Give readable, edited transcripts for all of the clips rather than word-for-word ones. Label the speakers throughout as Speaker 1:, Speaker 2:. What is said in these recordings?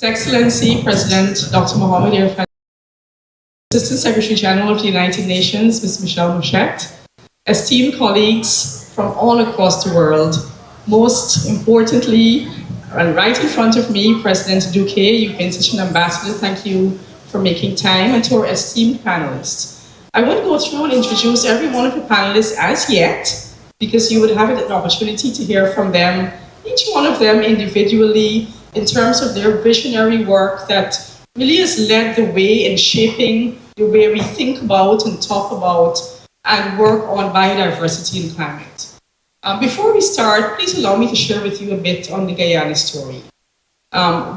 Speaker 1: His Excellency President Dr. Mohammed Irfan, Assistant Secretary General of the United Nations, Ms. Michelle Mouchette, esteemed colleagues from all across the world, most importantly, and right in front of me, President Duque, you've been such an ambassador, thank you for making time, and to our esteemed panelists. I won't go through and introduce every one of the panelists as yet, because you would have an opportunity to hear from them, each one of them individually, in terms of their visionary work that really has led the way in shaping the way we think about and talk about and work on biodiversity and climate. Before we start, please allow me to share with you a bit on the Guyana story.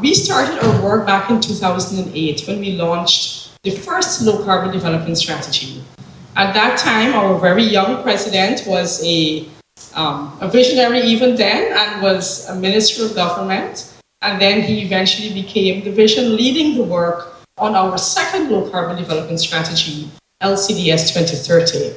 Speaker 1: We started our work back in 2008 when we launched the first low carbon development strategy. At that time, our very young president was a visionary even then and was a minister of government. And then he eventually became the vision leading the work on our second low carbon development strategy, LCDS 2030.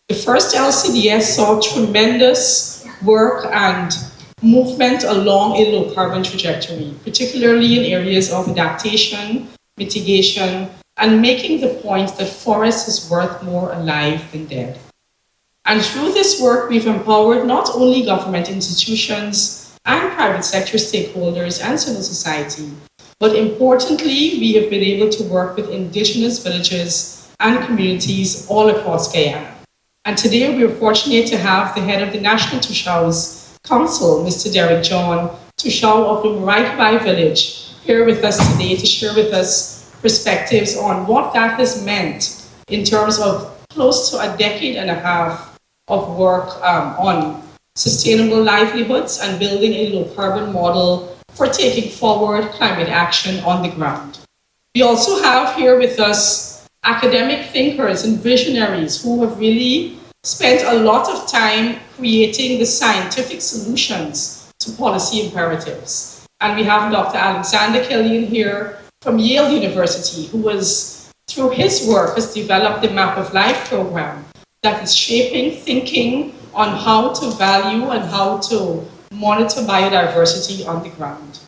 Speaker 1: The first LCDS saw tremendous work and movement along a low carbon trajectory, particularly in areas of adaptation, mitigation, and making the point that forest is worth more alive than dead. And through this work, we've empowered not only government institutions and private sector stakeholders and civil society, but importantly, we have been able to work with indigenous villages and communities all across Guyana. And today we are fortunate to have the head of the National Tushau's Council, Mr. Derek John Tushau of the Maraikbai village, here with us today to share with us perspectives on what that has meant in terms of close to a decade and a half of work on sustainable livelihoods and building a low carbon model for taking forward climate action on the ground. We also have here with us academic thinkers and visionaries who have really spent a lot of time creating the scientific solutions to policy imperatives. And we have Dr. Alexander Killian here from Yale University, who was, through his work, has developed the Map of Life program that is shaping thinking on how to value and how to monitor biodiversity on the ground.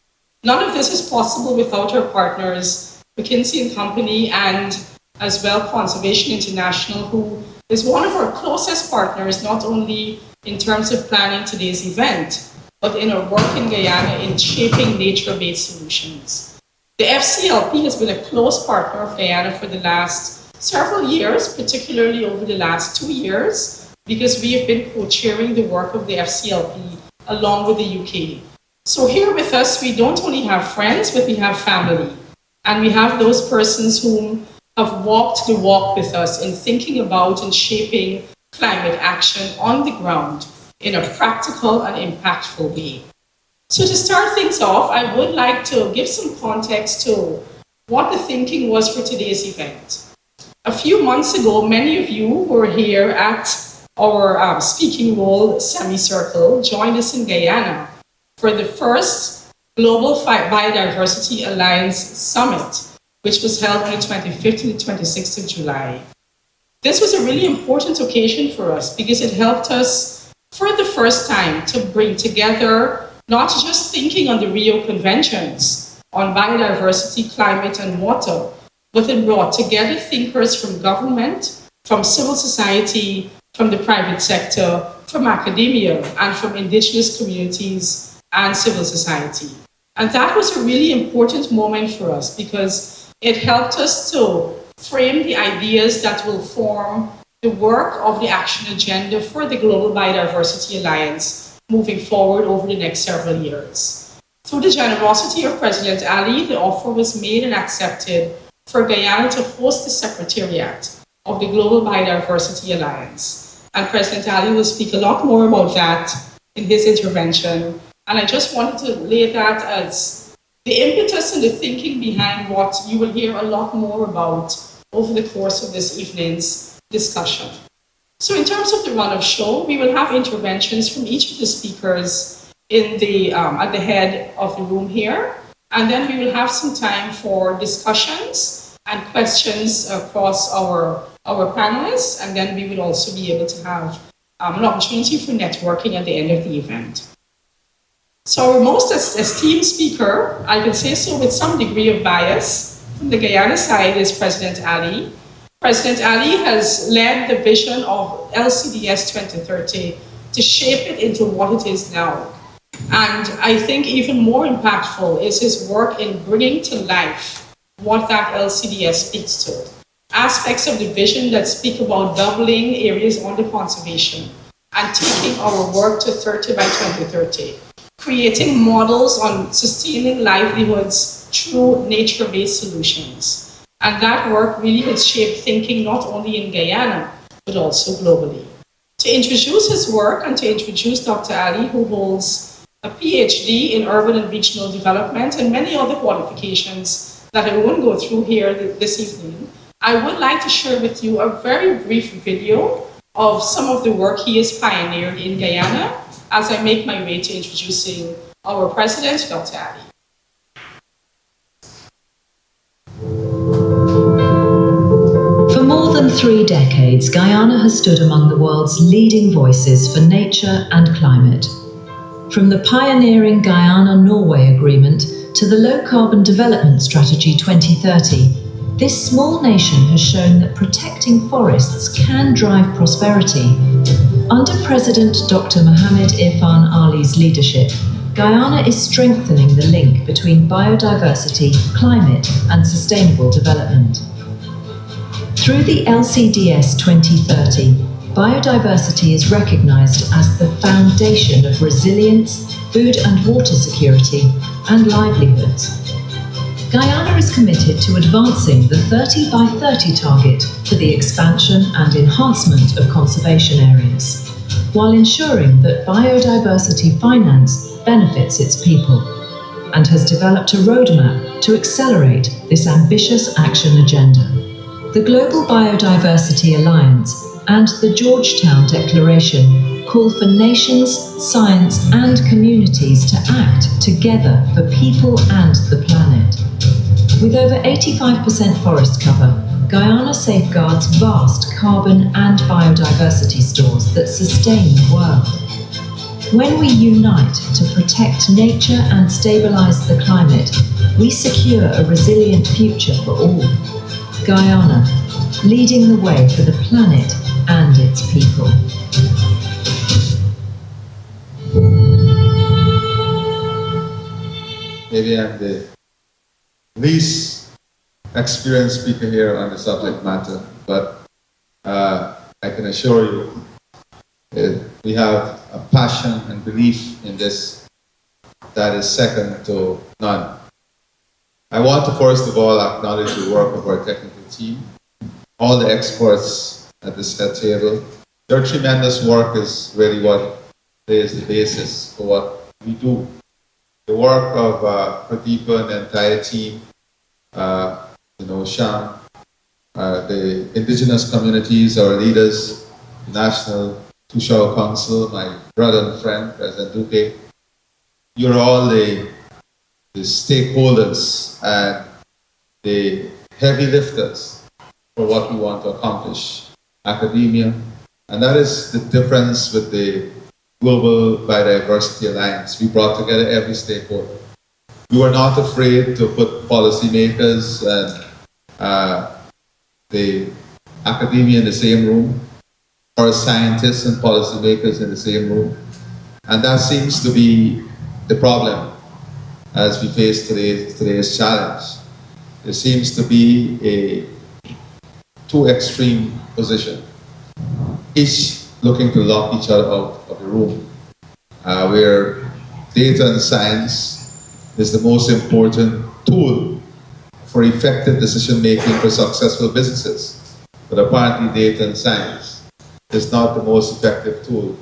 Speaker 1: None of this is possible without our partners, McKinsey & Company, and as well Conservation International, who is one of our closest partners, not only in terms of planning today's event, but in our work in Guyana in shaping nature-based solutions. The FCLP has been a close partner of Guyana for the last several years, particularly over the last 2 years, because we have been co-chairing the work of the FCLP along with the UK. So here with us, we don't only have friends, but we have family. And we have those persons whom have walked the walk with us in thinking about and shaping climate action on the ground in a practical and impactful way. So to start things off, I would like to give some context to what the thinking was for today's event. A few months ago, many of you who were here at our speaking role semicircle joined us in Guyana for the first Global Biodiversity Alliance Summit, which was held on the 25th and the 26th of July. This was a really important occasion for us because it helped us for the first time to bring together not just thinking on the Rio Conventions on biodiversity, climate, and water, but it brought together thinkers from government, from civil society, from the private sector, from academia, and from indigenous communities and civil society. And that was a really important moment for us because it helped us to frame the ideas that will form the work of the action agenda for the Global Biodiversity Alliance moving forward over the next several years. Through the generosity of President Ali, the offer was made and accepted for Guyana to host the Secretariat of the Global Biodiversity Alliance. And President Ali will speak a lot more about that in his intervention. And I just wanted to lay that as the impetus and the thinking behind what you will hear a lot more about over the course of this evening's discussion. So in terms of the run of show, we will have interventions from each of the speakers in the, at the head of the room here. And then we will have some time for discussions and questions across our panelists. And then we will also be able to have an opportunity for networking at the end of the event. So our most esteemed speaker, I can say so with some degree of bias, from the Guyana side is President Ali. President Ali has led the vision of LCDS 2030 to shape it into what it is now. And I think even more impactful is his work in bringing to life what that LCDS speaks to. Aspects of the vision that speak about doubling areas under conservation and taking our work to 30 by 2030. Creating models on sustaining livelihoods through nature-based solutions. And that work really has shaped thinking not only in Guyana, but also globally. To introduce his work and to introduce Dr. Ali, who holds a PhD in urban and regional development and many other qualifications that I won't go through here this evening, I would like to share with you a very brief video of some of the work he has pioneered in Guyana as I make my way to introducing our president, Dr. Ali.
Speaker 2: For more than 3 decades, Guyana has stood among the world's leading voices for nature and climate. From the pioneering Guyana-Norway Agreement to the Low Carbon Development Strategy 2030, this small nation has shown that protecting forests can drive prosperity. Under President Dr. Mohamed Irfan Ali's leadership, Guyana is strengthening the link between biodiversity, climate, and sustainable development. Through the LCDS 2030, biodiversity is recognized as the foundation of resilience, food and water security, and livelihoods. Guyana is committed to advancing the 30 by 30 target for the expansion and enhancement of conservation areas, while ensuring that biodiversity finance benefits its people, and has developed a roadmap to accelerate this ambitious action agenda. The Global Biodiversity Alliance and the Georgetown Declaration call for nations, science, and communities to act together for people and the planet. With over 85% forest cover, Guyana safeguards vast carbon and biodiversity stores that sustain the world. When we unite to protect nature and stabilize the climate, we secure a resilient future for all. Guyana, leading the way for the planet and its people.
Speaker 3: Maybe I'm the least experienced speaker here on the subject matter, but I can assure you we have a passion and belief in this that is second to none. I want to first of all acknowledge the work of our technical team, all the experts at this head table. Their tremendous work is really what lays the basis for what we do. The work of Pradeepa and the entire team, Sham, the indigenous communities, our leaders, the National Tushao Council, my brother and friend, President Duque, you're all the stakeholders and the heavy lifters for what we want to accomplish. Academia, and that is the difference with the Global Biodiversity Alliance. We brought together every stakeholder. We were not afraid to put policymakers and the academia in the same room, or scientists and policymakers in the same room. And that seems to be the problem as we face today's challenge. There seems to be a too extreme position, each looking to lock each other out of the room, where data and science is the most important tool for effective decision making for successful businesses. But apparently data and science is not the most effective tool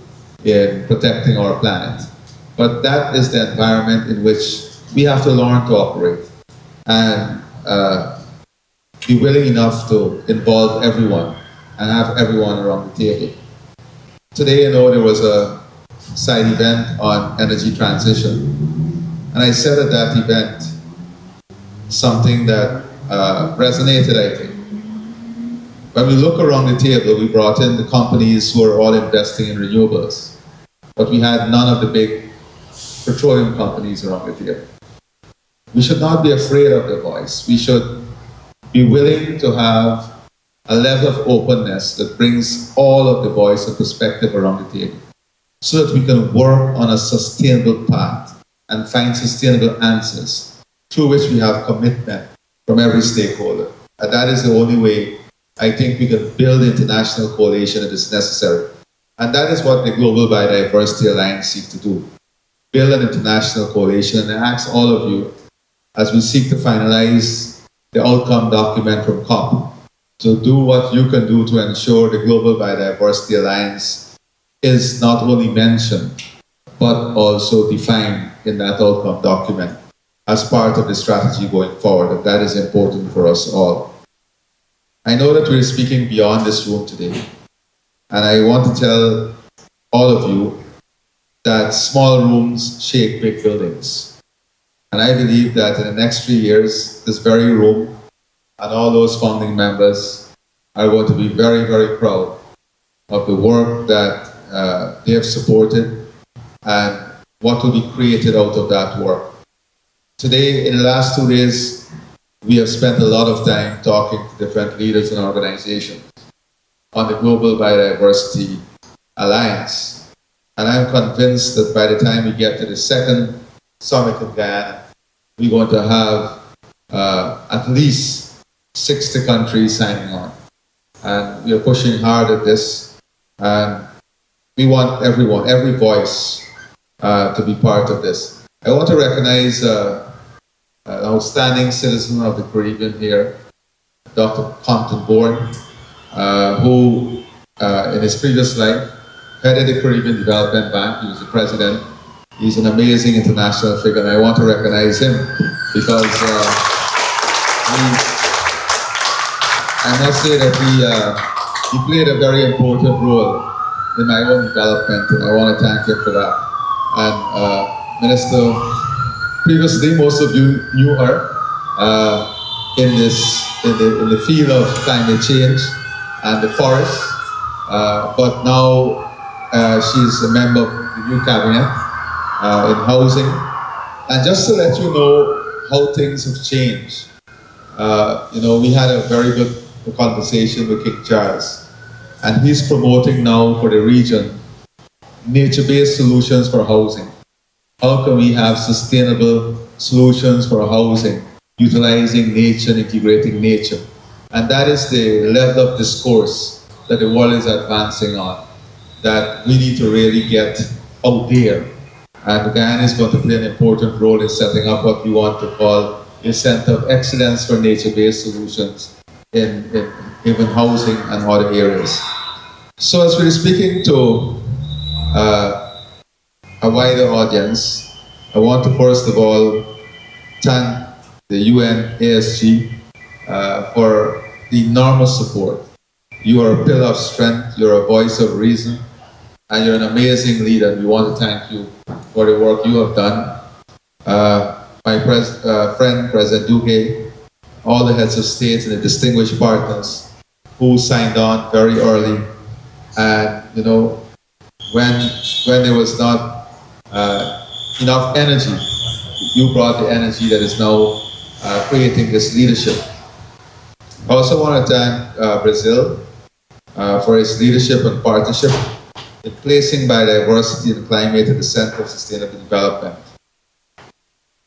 Speaker 3: in protecting our planet. But that is the environment in which we have to learn to operate and be willing enough to involve everyone and have everyone around the table. Today, there was a side event on energy transition. And I said at that event something that resonated, I think. When we look around the table, we brought in the companies who are all investing in renewables. But we had none of the big petroleum companies around the table. We should not be afraid of their voice. We should be willing to have a level of openness that brings all of the voice and perspective around the table so that we can work on a sustainable path and find sustainable answers through which we have commitment from every stakeholder. And that is the only way I think we can build the international coalition that is necessary. And that is what the Global Biodiversity Alliance seeks to do. Build an international coalition, and I ask all of you, as we seek to finalize the outcome document from COP, to do what you can do to ensure the Global Biodiversity Alliance is not only mentioned, but also defined in that outcome document as part of the strategy going forward, and that is important for us all. I know that we're speaking beyond this room today, and I want to tell all of you that small rooms shake big buildings. And I believe that in the next 3 years, this very room and all those founding members are going to be very, very proud of the work that they have supported and what will be created out of that work. Today, in the last 2 days, we have spent a lot of time talking to different leaders and organizations on the Global Biodiversity Alliance. And I'm convinced that by the time we get to the second summit in Guyana, we're going to have at least 60 countries signing on. And we are pushing hard at this. And we want everyone, every voice to be part of this. I want to recognize an outstanding citizen of the Caribbean here, Dr. Compton Bourne, who in his previous life headed the Caribbean Development Bank. He was the president. He's an amazing international figure, and I want to recognize him because I must say that he played a very important role in my own development, and I want to thank him for that. And Minister, previously most of you knew her in the field of climate change and the forest, but now she's a member of the new cabinet in housing. And just to let you know how things have changed, we had a very good conversation with King Charles, and he's promoting now for the region nature-based solutions for housing. How can we have sustainable solutions for housing, utilizing nature and integrating nature? And that is the level of discourse that the world is advancing on, that we need to really get out there. And Guyana is going to play an important role in setting up what we want to call a center of excellence for nature-based solutions in even housing and other areas. So as we're speaking to a wider audience, I want to first of all thank the UNASG for the enormous support. You are a pillar of strength, you're a voice of reason, and you're an amazing leader. We want to thank you for the work you have done. My friend, President Duque, all the heads of state and the distinguished partners who signed on very early. And, when there was not enough energy, you brought the energy that is now creating this leadership. I also want to thank Brazil for its leadership and partnership in placing biodiversity and climate at the center of sustainable development.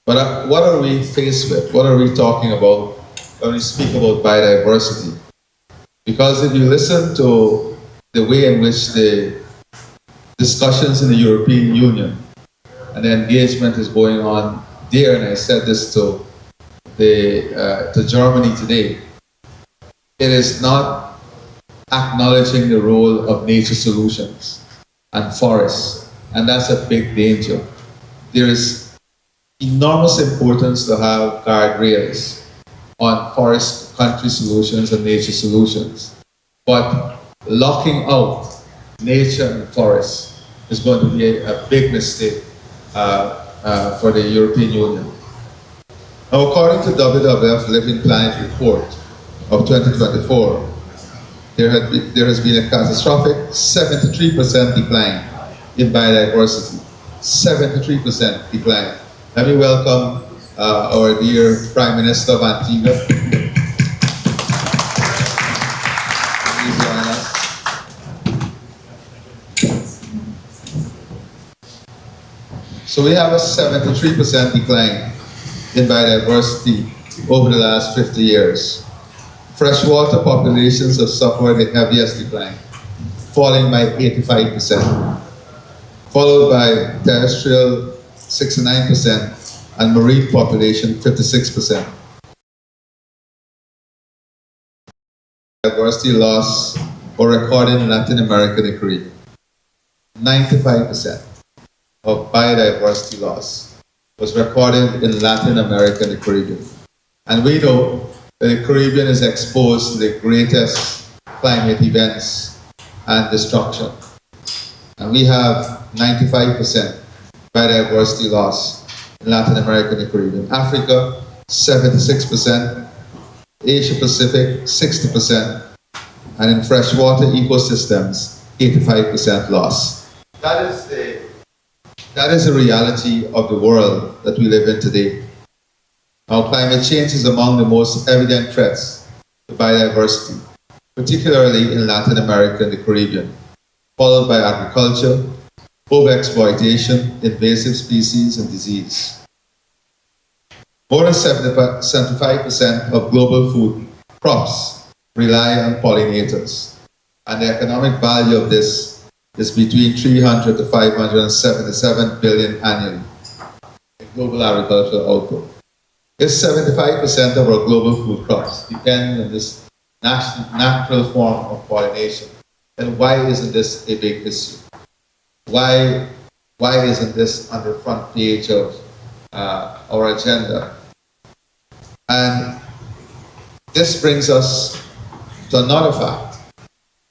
Speaker 3: But what are we faced with? What are we talking about when we speak about biodiversity? Because if you listen to the way in which the discussions in the European Union and the engagement is going on there, and I said this to Germany today, it is not acknowledging the role of nature solutions and forests, and that's a big danger. There is enormous importance to have guardrails on forest country solutions and nature solutions, but locking out nature and forests is going to be a big mistake for the European Union. Now, according to WWF Living Planet Report of 2024, there has been a catastrophic 73% decline in biodiversity 73% decline. Let me welcome our dear Prime Minister of Antigua. Please join us. So we have a 73% decline in biodiversity over the last 50 years. Freshwater populations have suffered the heaviest decline, falling by 85%, followed by terrestrial 69% and marine population 56%. Biodiversity loss were recorded in Latin America and the Caribbean. 95% of biodiversity loss was recorded in Latin America and the Caribbean. And we know that the Caribbean is exposed to the greatest climate events and destruction. And we have 95% biodiversity loss in Latin America and the Caribbean. Africa, 76%, Asia Pacific, 60%, and in freshwater ecosystems, 85% loss. That is the reality of the world that we live in today. Now, climate change is among the most evident threats to biodiversity, particularly in Latin America and the Caribbean, followed by agriculture, overexploitation, invasive species, and disease. More than 75% of global food crops rely on pollinators, and the economic value of this is between 300 to 577 billion annually in global agricultural output. If 75% of our global food crops depend on this natural form of pollination, then why isn't this a big issue? Why isn't this on the front page of our agenda? And this brings us to another fact.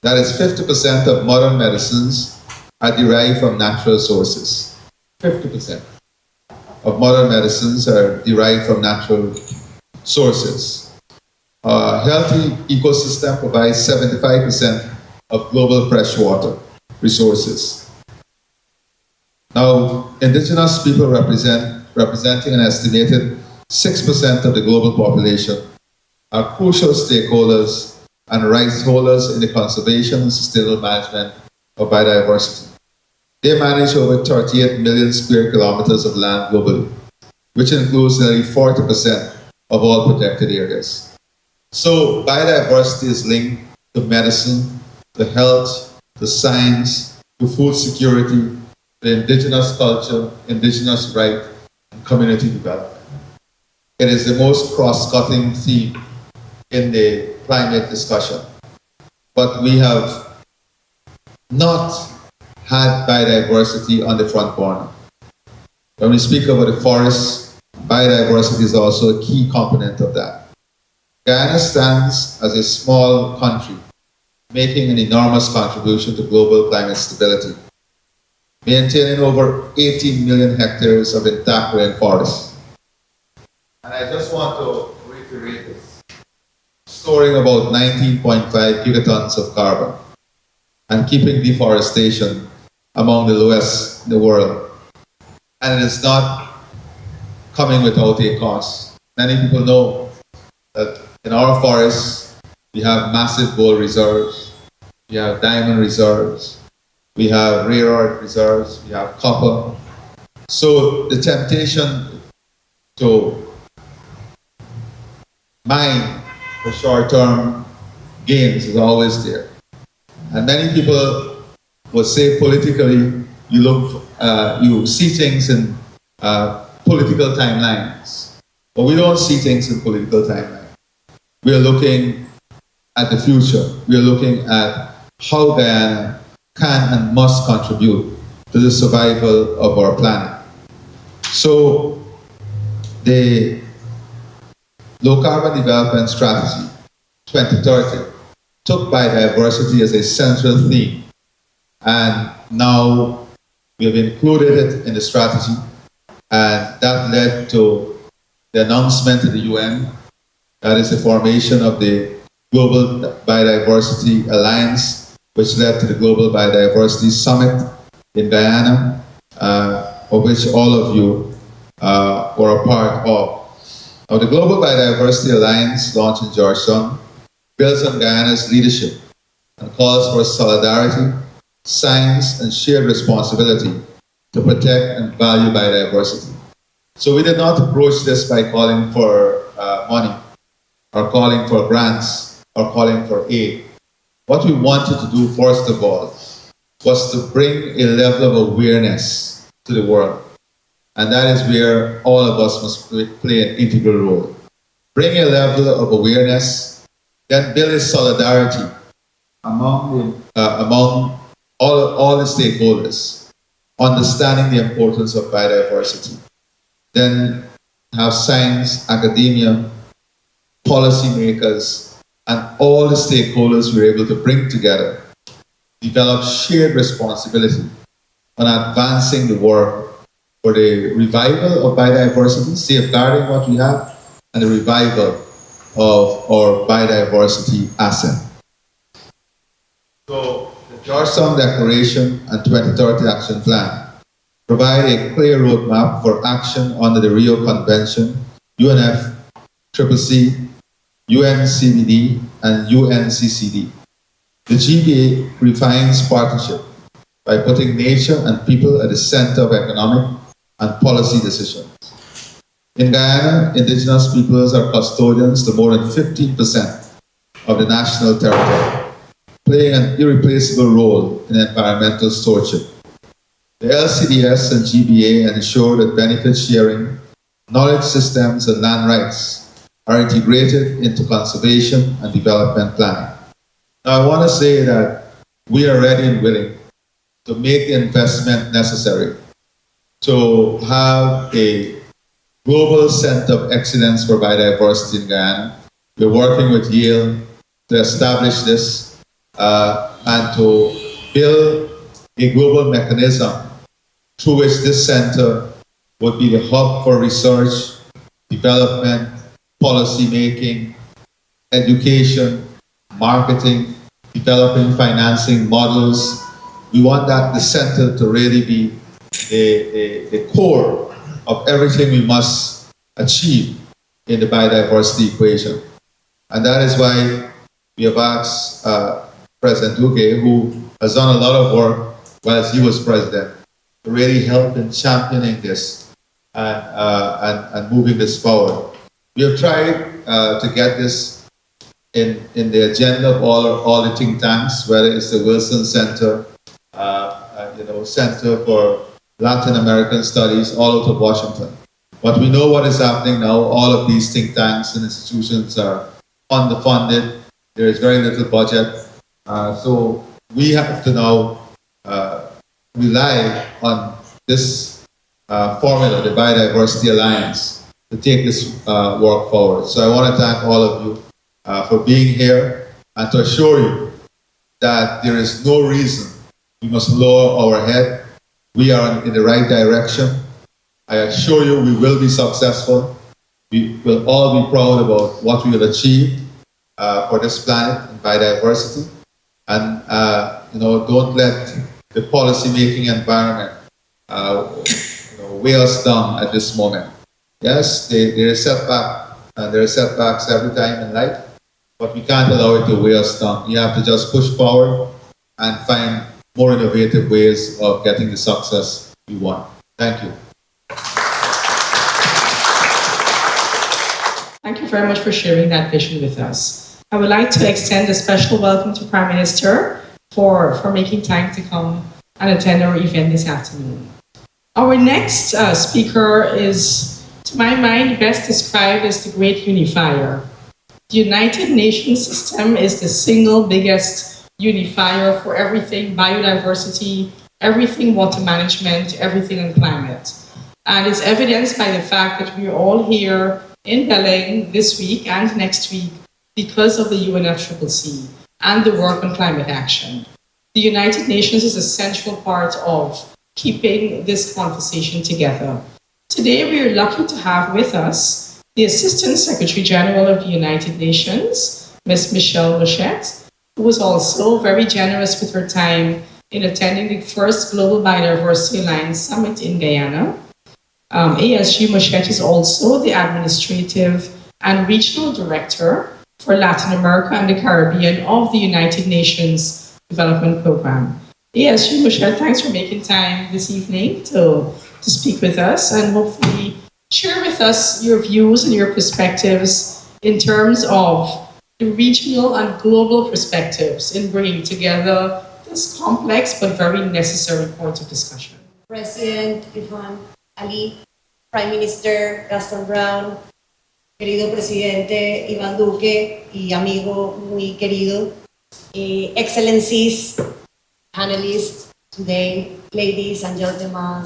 Speaker 3: That is 50% of modern medicines are derived from natural sources. 50% of modern medicines are derived from natural sources. A healthy ecosystem provides 75% of global freshwater resources. Now, indigenous people representing an estimated 6% of the global population are crucial stakeholders and rights holders in the conservation and sustainable management of biodiversity. They manage over 38 million square kilometers of land globally, which includes nearly 40% of all protected areas. So biodiversity is linked to medicine, to health, to science, to food security, to indigenous culture, indigenous right, and community development. It is the most cross-cutting theme in the climate discussion. But we have not had biodiversity on the front burner. When we speak about the forests, biodiversity is also a key component of that. Guyana stands as a small country, making an enormous contribution to global climate stability, maintaining over 18 million hectares of intact rainforests. And I just want to reiterate this. Storing about 19.5 gigatons of carbon and keeping deforestation among the lowest in the world. And it is not coming without a cost. Many people know that in our forests, we have massive gold reserves, we have diamond reserves, we have rare earth reserves, we have copper. So the temptation to mine for short-term gains is always there. And many people would say politically, you see things in political timelines. But we don't see things in political timelines. We are looking at the future. We are looking at how Guyana can and must contribute to the survival of our planet. So the Low Carbon Development Strategy 2030 took biodiversity as a central theme, and now we have included it in the strategy, and that led to the announcement to the UN, that is the formation of the Global Biodiversity Alliance, which led to the Global Biodiversity Summit in Guyana of which all of you were a part of. Now, the Global Biodiversity Alliance, launched in Georgetown, builds on Guyana's leadership and calls for solidarity, science, and shared responsibility to protect and value biodiversity. So we did not approach this by calling for money, or calling for grants, or calling for aid. What we wanted to do, first of all, was to bring a level of awareness to the world. And that is where all of us must play an integral role. Bring a level of awareness, then build a solidarity among all the stakeholders, understanding the importance of biodiversity. Then have science, academia, policymakers, and all the stakeholders we're able to bring together, develop shared responsibility on advancing the work for the revival of biodiversity, safeguarding what we have, and the revival of our biodiversity asset. So the Georgetown Declaration and 2030 Action Plan provide a clear roadmap for action under the Rio Convention, UNFCCC, UNCBD, and UNCCD. The GBA refines partnership by putting nature and people at the center of economic and policy decisions. In Guyana, indigenous peoples are custodians to more than 15% of the national territory, playing an irreplaceable role in environmental stewardship. The LCDS and GBA ensure that benefit sharing, knowledge systems, and land rights are integrated into conservation and development planning. Now, I want to say that we are ready and willing to make the investment necessary to have a global center of excellence for biodiversity in Guyana. We're working with Yale to establish this and to build a global mechanism through which this center would be the hub for research, development, policy making, education, marketing, developing financing models. We want the center to really be the core of everything we must achieve in the biodiversity equation. And that is why we have asked President Duque, who has done a lot of work whilst he was president, to really help in championing this and moving this forward. We have tried to get this in the agenda of all the think tanks, whether it's the Wilson Center, Center for Latin American Studies, all out of Washington. But we know what is happening now. All of these think tanks and institutions are underfunded. There is very little budget. So we have to now rely on this formula, the Biodiversity Alliance, to take this work forward. So I want to thank all of you for being here and to assure you that there is no reason we must lower our head. We are in the right direction. I assure you we will be successful. We will all be proud about what we will achieve for this planet and biodiversity. And don't let the policy-making environment weigh us down at this moment. Yes, there is setback, and there are setbacks every time in life, but we can't allow it to weigh us down. We have to just push forward and find more innovative ways of getting the success we want. Thank you.
Speaker 1: Thank you very much for sharing that vision with us. I would like to extend a special welcome to Prime Minister for making time to come and attend our event this afternoon. Our next speaker is, to my mind, best described as the great unifier. The United Nations system is the single biggest unifier for everything biodiversity, everything water management, everything on climate. And it's evidenced by the fact that we're all here in Belém this week and next week because of the UNFCCC and the work on climate action. The United Nations is a central part of keeping this conversation together. Today, we are lucky to have with us the Assistant Secretary General of the United Nations, Ms. Michelle Mouchette, who was also very generous with her time in attending the first Global Biodiversity Alliance Summit in Guyana. ASG Machette is also the Administrative and Regional Director for Latin America and the Caribbean of the United Nations Development Program. ASG Machette, thanks for making time this evening to speak with us and hopefully share with us your views and your perspectives in terms of the regional and global perspectives in bringing together this complex but very necessary point of discussion.
Speaker 4: President Irfan Ali, Prime Minister Gaston Brown, querido Presidente Iván Duque y amigo muy querido, Excellencies, panelists today, ladies and gentlemen,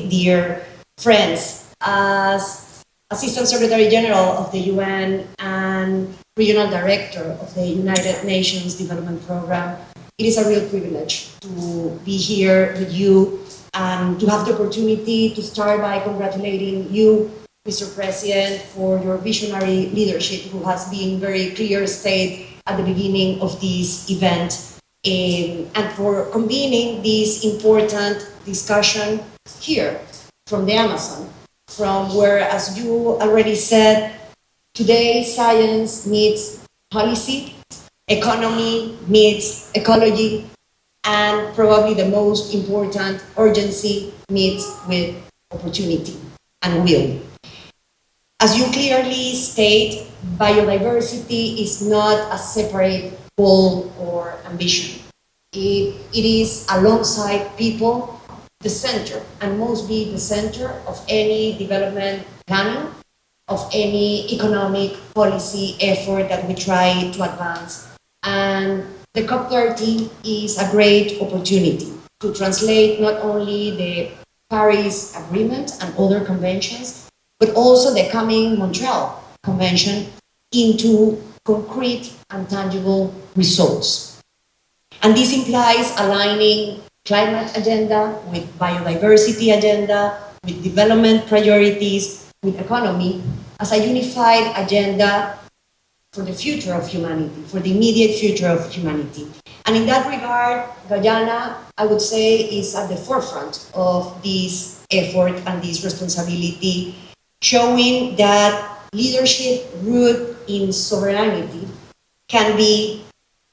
Speaker 4: dear friends. As Assistant Secretary General of the UN and Regional Director of the United Nations Development Program, it is a real privilege to be here with you and to have the opportunity to start by congratulating you, Mr. President, for your visionary leadership, who has been very clear stated at the beginning of this event, and for convening this important discussion here from the Amazon, from where, as you already said, today science meets policy, economy meets ecology, and probably the most important, urgency meets with opportunity and will. As you clearly state, biodiversity is not a separate goal or ambition. It is alongside people the center, and must be the center of any development planning, of any economic policy effort that we try to advance. And the COP30 is a great opportunity to translate not only the Paris Agreement and other conventions, but also the coming Montreal Convention into concrete and tangible results. And this implies aligning climate agenda with biodiversity agenda, with development priorities, with economy, as a unified agenda for the future of humanity, for the immediate future of humanity. And in that regard, Guyana, I would say, is at the forefront of this effort and this responsibility, showing that leadership rooted in sovereignty can be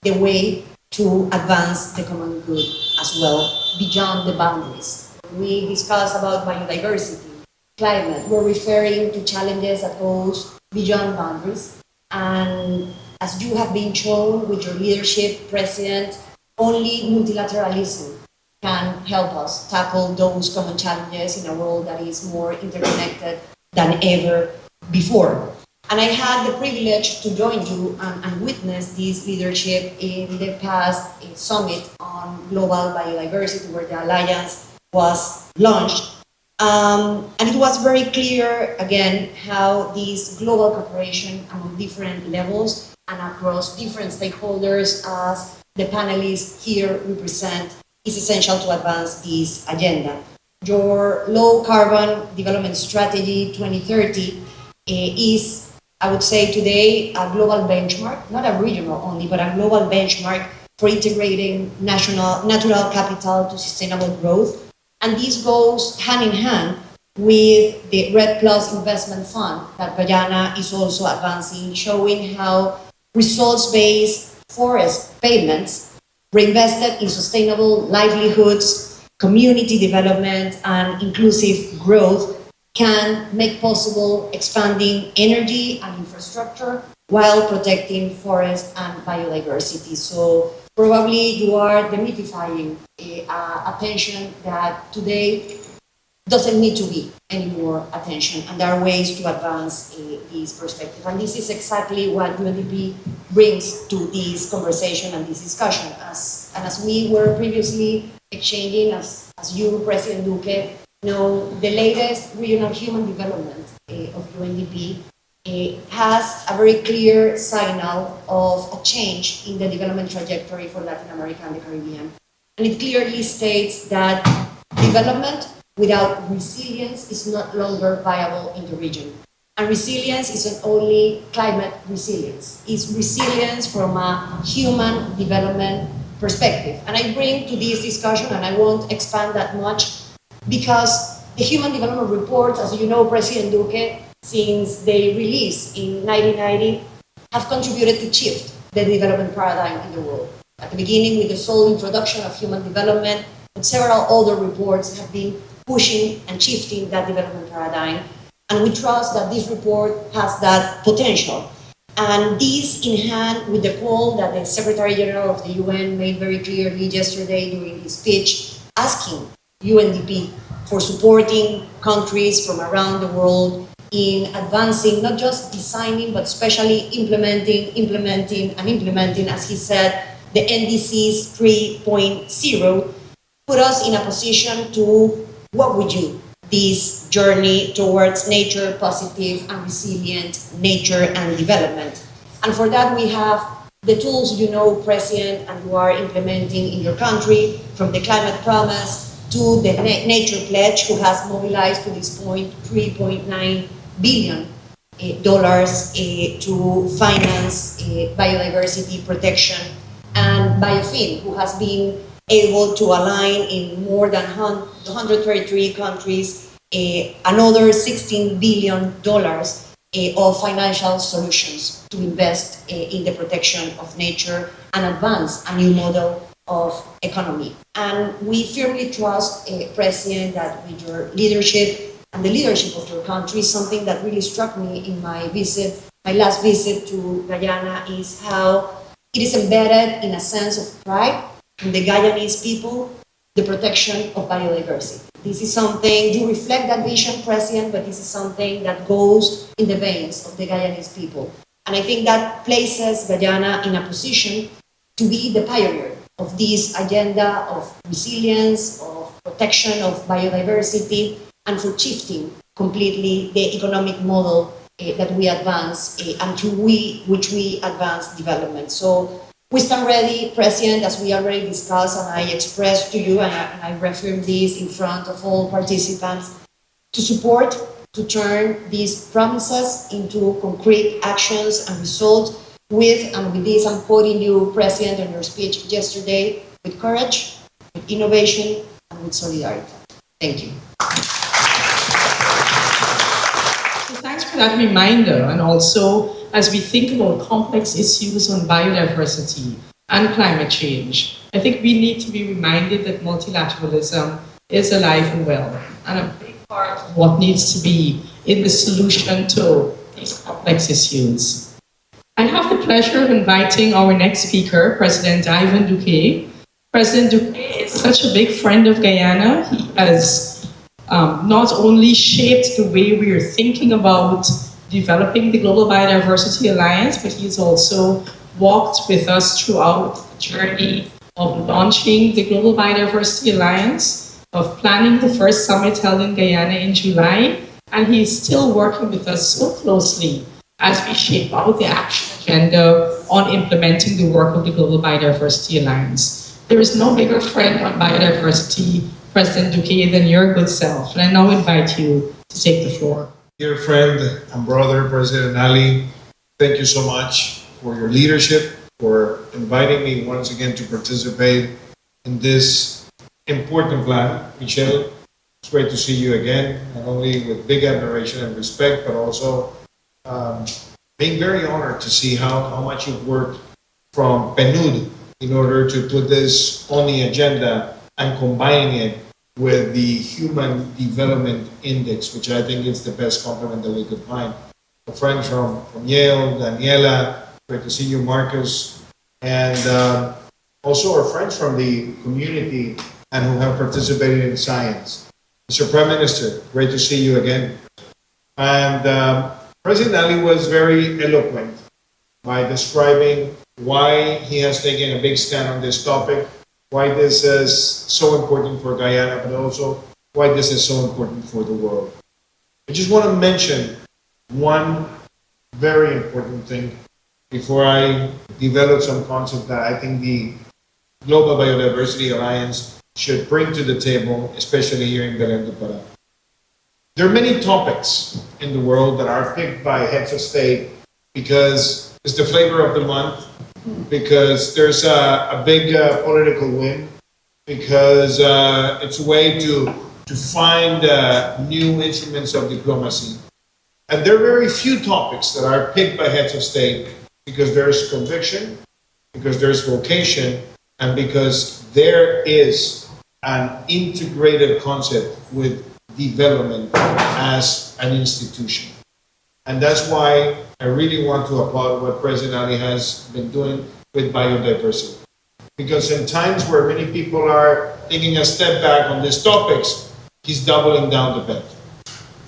Speaker 4: the way to advance the common good as well, beyond the boundaries. We discussed about biodiversity, climate. We're referring to challenges that goes beyond boundaries. And as you have been shown with your leadership, President, only multilateralism can help us tackle those common challenges in a world that is more interconnected than ever before. And I had the privilege to join you and witness this leadership in the past summit on global biodiversity, where the Alliance was launched. And it was very clear, again, how this global cooperation among different levels and across different stakeholders, as the panelists here represent, is essential to advance this agenda. Your low carbon development strategy 2030 is, I would say today, a global benchmark, not a regional only, but a global benchmark for integrating natural capital to sustainable growth. And this goes hand in hand with the RED Plus investment fund that Guyana is also advancing, showing how results-based forest payments reinvested in sustainable livelihoods, community development, and inclusive growth can make possible expanding energy and infrastructure while protecting forest and biodiversity. So probably you are demystifying attention that today doesn't need to be any more attention, and there are ways to advance this perspective. And this is exactly what UNDP brings to this conversation and this discussion. As we were previously exchanging, as you, President Duque, know, the latest regional human development of UNDP has a very clear signal of a change in the development trajectory for Latin America and the Caribbean. And it clearly states that development without resilience is no longer viable in the region. And resilience isn't only climate resilience, it's resilience from a human development perspective. And I bring to this discussion, and I won't expand that much, because the Human Development Report, as you know, President Duque, since they released in 1990, have contributed to shift the development paradigm in the world. At the beginning, with the sole introduction of human development, but several other reports have been pushing and shifting that development paradigm. And we trust that this report has that potential. And this in hand with the call that the Secretary General of the UN made very clearly yesterday during his speech, asking UNDP for supporting countries from around the world in advancing, not just designing, but especially implementing, as he said, the NDCs 3.0, put us in a position to walk with you this journey towards nature positive and resilient nature and development. And for that we have the tools you know, President, and you are implementing in your country, from the Climate Promise to the Nature Pledge, who has mobilized to this point $3.9 billion to finance biodiversity protection, and Biofin, who has been able to align in more than 133 countries another $16 billion of financial solutions to invest in the protection of nature and advance a new model of economy. And we firmly trust, President, that with your leadership and the leadership of your country, something that really struck me in my last visit to Guyana, is how it is embedded in a sense of pride in the Guyanese people, the protection of biodiversity. This is something, you reflect that vision, President, but this is something that goes in the veins of the Guyanese people. And I think that places Guyana in a position to be the pioneer of this agenda of resilience, of protection of biodiversity, and for shifting completely the economic model that we advance and to which we advance development. So we stand ready, President, as we already discussed, and I expressed to you, and I reaffirm this in front of all participants, to support, to turn these promises into concrete actions and results with this, I'm quoting you, President, in your speech yesterday, with courage, with innovation, and with solidarity. Thank you.
Speaker 1: Thanks for that reminder, and also as we think about complex issues on biodiversity and climate change, I think we need to be reminded that multilateralism is alive and well, and a big part of what needs to be in the solution to these complex issues. I have the pleasure of inviting our next speaker, President Ivan Duque. President Duque is such a big friend of Guyana. He has not only shaped the way we are thinking about developing the Global Biodiversity Alliance, but he's also walked with us throughout the journey of launching the Global Biodiversity Alliance, of planning the first summit held in Guyana in July, and he's still working with us so closely as we shape out the action agenda on implementing the work of the Global Biodiversity Alliance. There is no bigger friend on biodiversity, President Duque, than your good self, and I now invite you to take the floor.
Speaker 5: Dear friend and brother, President Ali, thank you so much for your leadership, for inviting me once again to participate in this important plan. Michelle, it's great to see you again, not only with big admiration and respect, but also being very honored to see how much you've worked from PNUD in order to put this on the agenda and combining it with the Human Development Index, which I think is the best compliment that we could find. A friend from Yale, Daniela, great to see you, Marcus, and also our friends from the community and who have participated in science. Mr. Prime Minister, great to see you again. And President Ali was very eloquent by describing why he has taken a big stand on this topic, why this is so important for Guyana, but also why this is so important for the world. I just want to mention one very important thing before I develop some concept that I think the Global Biodiversity Alliance should bring to the table, especially here in Belém do Pará. There are many topics in the world that are picked by heads of state because it's the flavor of the month, because there's a big political win, because it's a way to find new instruments of diplomacy. And there are very few topics that are picked by heads of state because there's conviction, because there's vocation, and because there is an integrated concept with development as an institution. And that's why I really want to applaud what President Ali has been doing with biodiversity. Because in times where many people are taking a step back on these topics, he's doubling down the bet.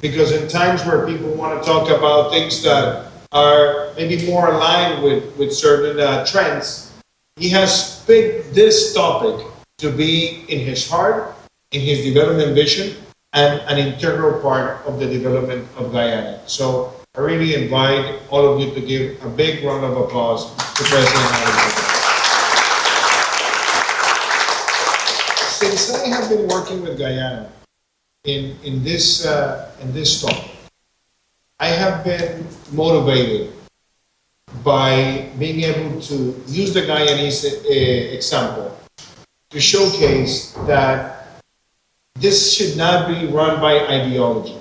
Speaker 5: Because in times where people want to talk about things that are maybe more aligned with certain trends, he has picked this topic to be in his heart, in his development vision, and an integral part of the development of Guyana. So I really invite all of you to give a big round of applause to President Ali. Since I have been working with Guyana in this topic, I have been motivated by being able to use the Guyanese example to showcase that this should not be run by ideology.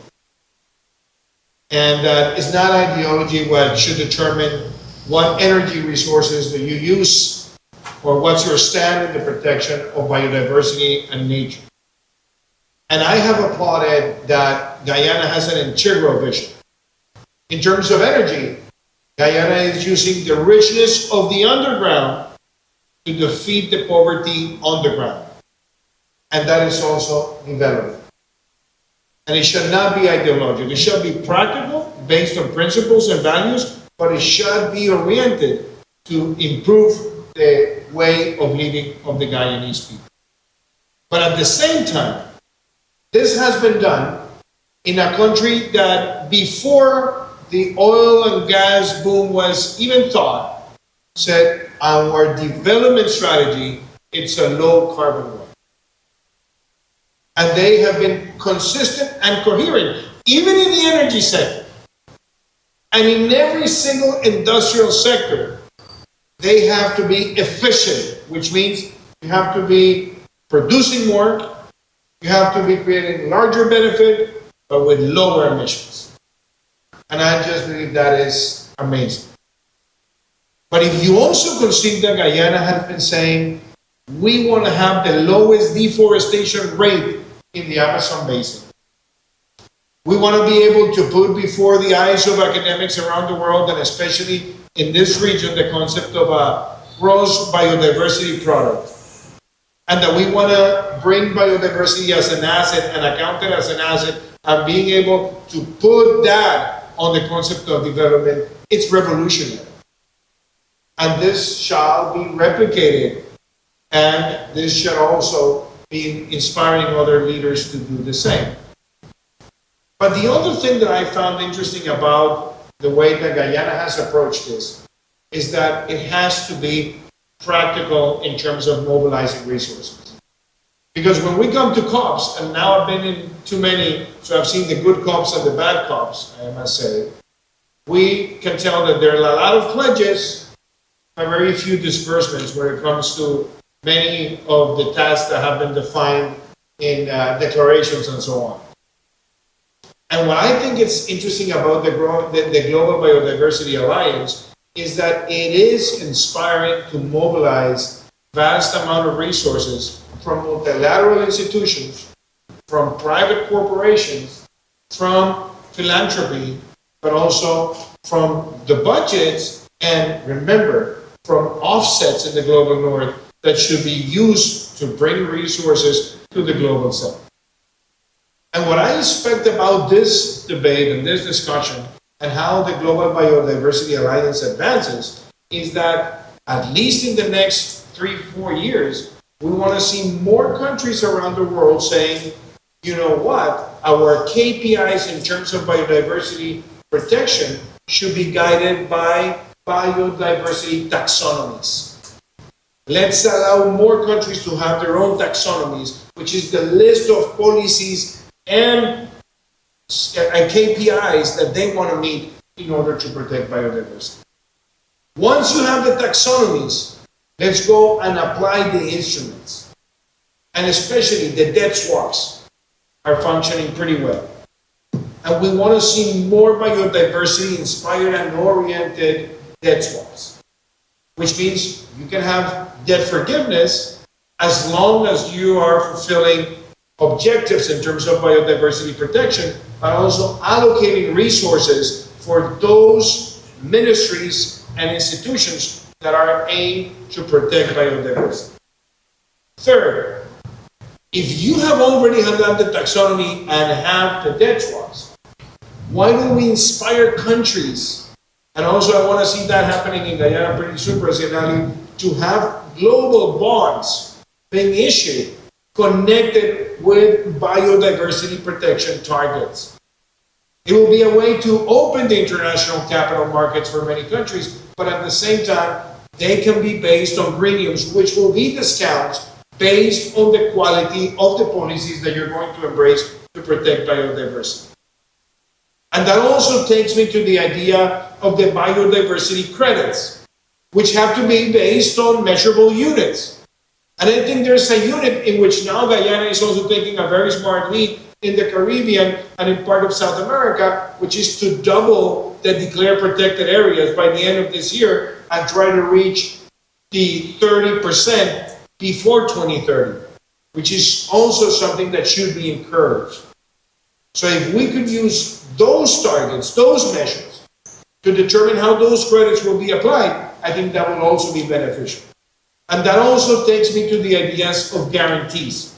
Speaker 5: And that it's not ideology what should determine what energy resources that you use or what's your stand in the protection of biodiversity and nature. And I have applauded that Guyana has an integral vision. In terms of energy, Guyana is using the richness of the underground to defeat the poverty on the ground. And that is also development. And it should not be ideological. It should be practical, based on principles and values, but it should be oriented to improve the way of living of the Guyanese people. But at the same time, this has been done in a country that before the oil and gas boom was even thought, said our development strategy, it's a low carbon one. And they have been consistent and coherent, even in the energy sector. And in every single industrial sector, they have to be efficient, which means you have to be producing more, you have to be creating larger benefit, but with lower emissions. And I just believe that is amazing. But if you also consider Guyana has been saying, we want to have the lowest deforestation rate in the Amazon basin. We want to be able to put before the eyes of academics around the world, and especially in this region, the concept of a gross biodiversity product. And that we want to bring biodiversity as an asset and account it as an asset, and being able to put that on the concept of development, it's revolutionary. And this shall be replicated, and this should also be inspiring other leaders to do the same. But the other thing that I found interesting about the way that Guyana has approached this is that it has to be practical in terms of mobilizing resources. Because when we come to COPs, and now I've been in too many, so I've seen the good COPs and the bad COPs, I must say, we can tell that there are a lot of pledges, but very few disbursements when it comes to many of the tasks that have been defined in declarations and so on. And what I think is interesting about the Global Biodiversity Alliance is that it is inspiring to mobilize vast amount of resources from multilateral institutions, from private corporations, from philanthropy, but also from the budgets, and remember, from offsets in the global north that should be used to bring resources to the global south. And what I expect about this debate and this discussion and how the Global Biodiversity Alliance advances is that at least in the next 3-4 years, we want to see more countries around the world saying, you know what, our KPIs in terms of biodiversity protection should be guided by biodiversity taxonomies. Let's allow more countries to have their own taxonomies, which is the list of policies and KPIs that they want to meet in order to protect biodiversity. Once you have the taxonomies, let's go and apply the instruments. And especially the debt swaps are functioning pretty well. And we want to see more biodiversity inspired and oriented debt swaps, which means you can have debt forgiveness as long as you are fulfilling objectives in terms of biodiversity protection, but also allocating resources for those ministries and institutions that are aimed to protect biodiversity. Third, if you have already done the taxonomy and have the debt swaps, why don't we inspire countries? And also I want to see that happening in Guyana pretty soon, President Ali, to have global bonds being issued connected with biodiversity protection targets. It will be a way to open the international capital markets for many countries, but at the same time, they can be based on premiums, which will be discounts based on the quality of the policies that you're going to embrace to protect biodiversity. And that also takes me to the idea of the biodiversity credits, which have to be based on measurable units. And I think there's a unit in which now Guyana is also taking a very smart lead in the Caribbean and in part of South America, which is to double the declared protected areas by the end of this year and try to reach the 30% before 2030, which is also something that should be encouraged. So if we could use those targets, those measures, to determine how those credits will be applied, I think that will also be beneficial. And that also takes me to the ideas of guarantees.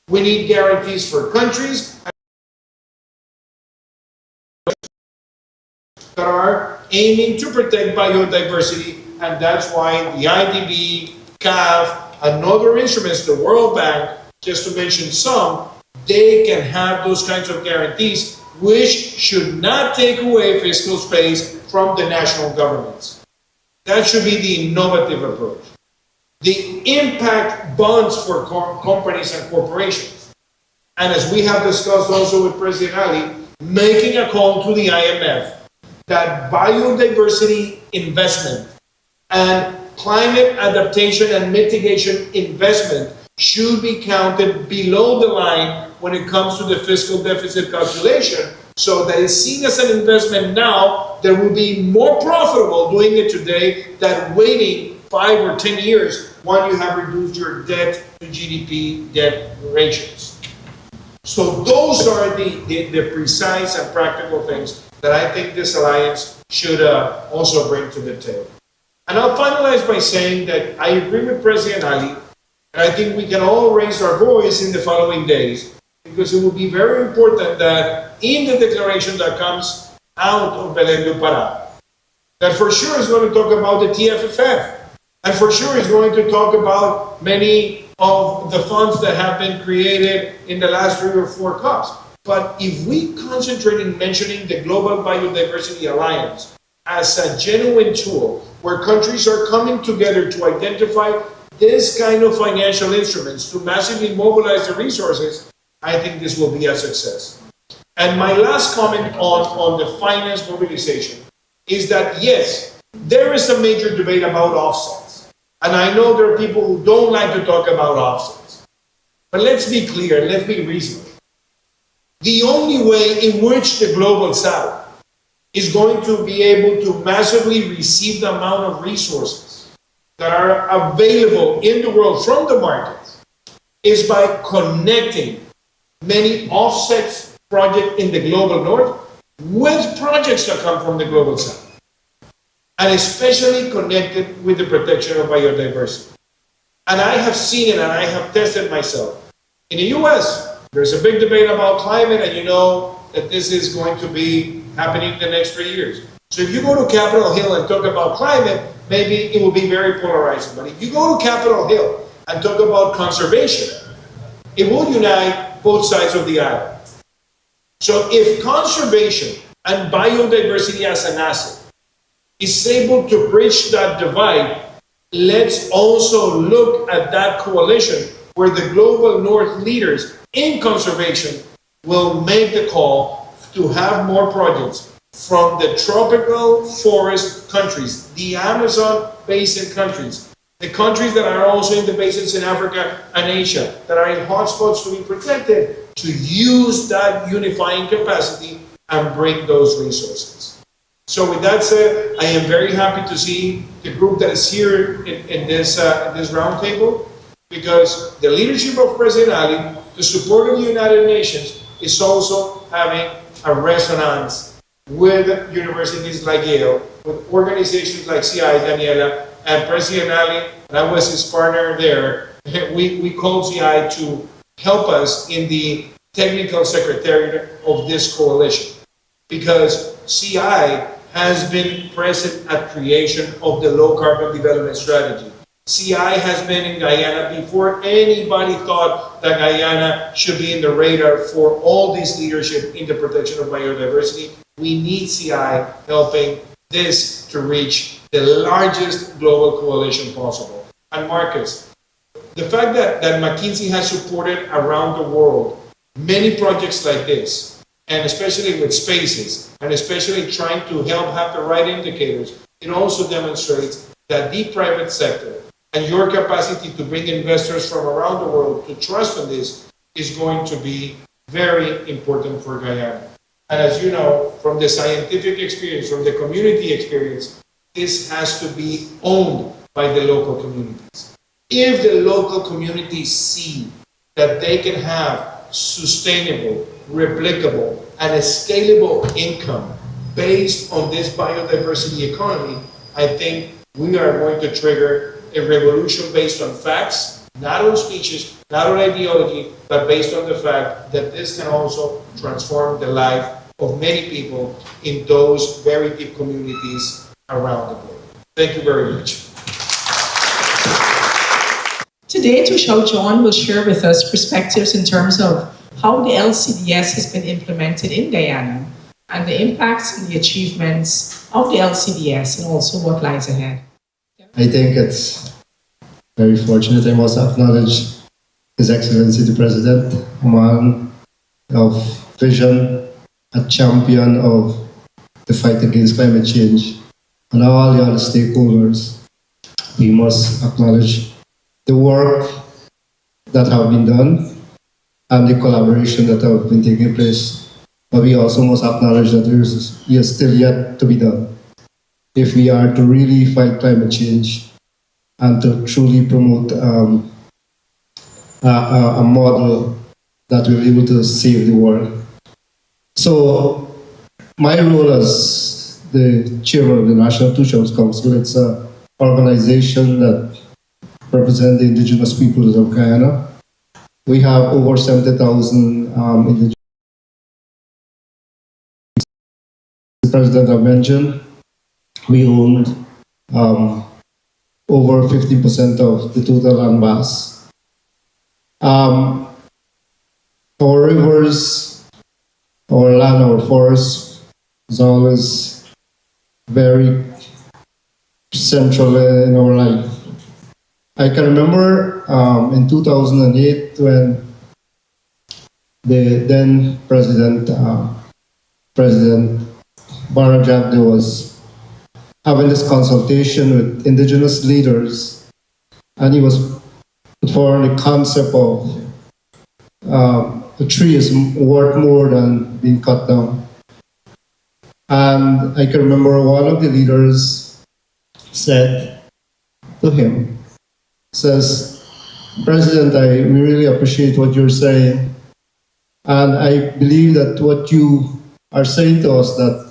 Speaker 5: We need guarantees for countries that are aiming to protect biodiversity, and that's why the IDB, CAF, and other instruments, the World Bank, just to mention some, they can have those kinds of guarantees, which should not take away fiscal space from the national governments. That should be the innovative approach. The impact bonds for companies and corporations. And as we have discussed also with President Ali, making a call to the IMF that biodiversity investment and climate adaptation and mitigation investment should be counted below the line when it comes to the fiscal deficit calculation, so that it's seen as an investment now that will be more profitable doing it today than waiting 5 or 10 years when you have reduced your debt to GDP debt ratios. So those are the precise and practical things that I think this alliance should also bring to the table. And I'll finalize by saying that I agree with President Ali, and I think we can all raise our voice in the following days, because it will be very important that in the declaration that comes out of Belém do Pará, that for sure is going to talk about the TFFF, and for sure is going to talk about many of the funds that have been created in the last 3 or 4 COPs. But if we concentrate in mentioning the Global Biodiversity Alliance as a genuine tool where countries are coming together to identify this kind of financial instruments to massively mobilize the resources, I think this will be a success. And my last comment on the finance mobilization is that, yes, there is a major debate about offsets. And I know there are people who don't like to talk about offsets. But let's be clear, let's be reasonable. The only way in which the Global South is going to be able to massively receive the amount of resources that are available in the world from the markets is by connecting many offsets projects in the Global North with projects that come from the Global South, and especially connected with the protection of biodiversity. And I have seen it and I have tested myself. In the US, there's a big debate about climate, and you know that this is going to be happening in the next 3 years. So if you go to Capitol Hill and talk about climate, maybe it will be very polarizing. But if you go to Capitol Hill and talk about conservation, it will unite both sides of the aisle. So if conservation and biodiversity as an asset is able to bridge that divide, let's also look at that coalition where the Global North leaders in conservation will make the call to have more projects from the tropical forest countries, the Amazon basin countries, the countries that are also in the basins in Africa and Asia, that are in hotspots to be protected, to use that unifying capacity and bring those resources. So with that said, I am very happy to see the group that is here in this roundtable, because the leadership of President Ali, the support of the United Nations, is also having a resonance with universities like Yale, with organizations like CI, Daniela, and President Ali, and I was his partner there. We called CI to help us in the technical secretariat of this coalition, because CI has been present at creation of the low carbon development strategy. CI has been in Guyana before anybody thought that Guyana should be in the radar for all this leadership in the protection of biodiversity. We need CI helping this to reach the largest global coalition possible. And Marcus, the fact that McKinsey has supported around the world many projects like this, and especially with spaces, and especially trying to help have the right indicators, it also demonstrates that the private sector and your capacity to bring investors from around the world to trust on this is going to be very important for Guyana. And as you know, from the scientific experience, from the community experience, this has to be owned by the local communities. If the local communities see that they can have sustainable, replicable, and a scalable income based on this biodiversity economy, I think we are going to trigger a revolution based on facts, not on speeches, not on ideology, but based on the fact that this can also transform the life of many people in those very deep communities around the globe. Thank you very much.
Speaker 1: Today, Tushar John will share with us perspectives in terms of how the LCDS has been implemented in Guyana and the impacts and the achievements of the LCDS and also what lies ahead.
Speaker 6: I think it's very fortunate. I must acknowledge His Excellency the President, a man of vision, a champion of the fight against climate change, and all the other stakeholders. We must acknowledge the work that have been done and the collaboration that have been taking place. But we also must acknowledge that there is still yet to be done if we are to really fight climate change and to truly promote a model that will be able to save the world. So my role as the chairman of the National Two-Shelves Council, it's an organization that represents the indigenous peoples of Guyana. We have over 70,000 indigenous. The President have mentioned, we owned over 50% of the total land mass. Our rivers, our land, our forests is always very central in our life. I can remember in 2008 when the then President Barajagde was having this consultation with indigenous leaders, and he was put forward the concept of a tree is worth more than being cut down. And I can remember one of the leaders said to him, says, President, I really appreciate what you're saying, and I believe that what you are saying to us that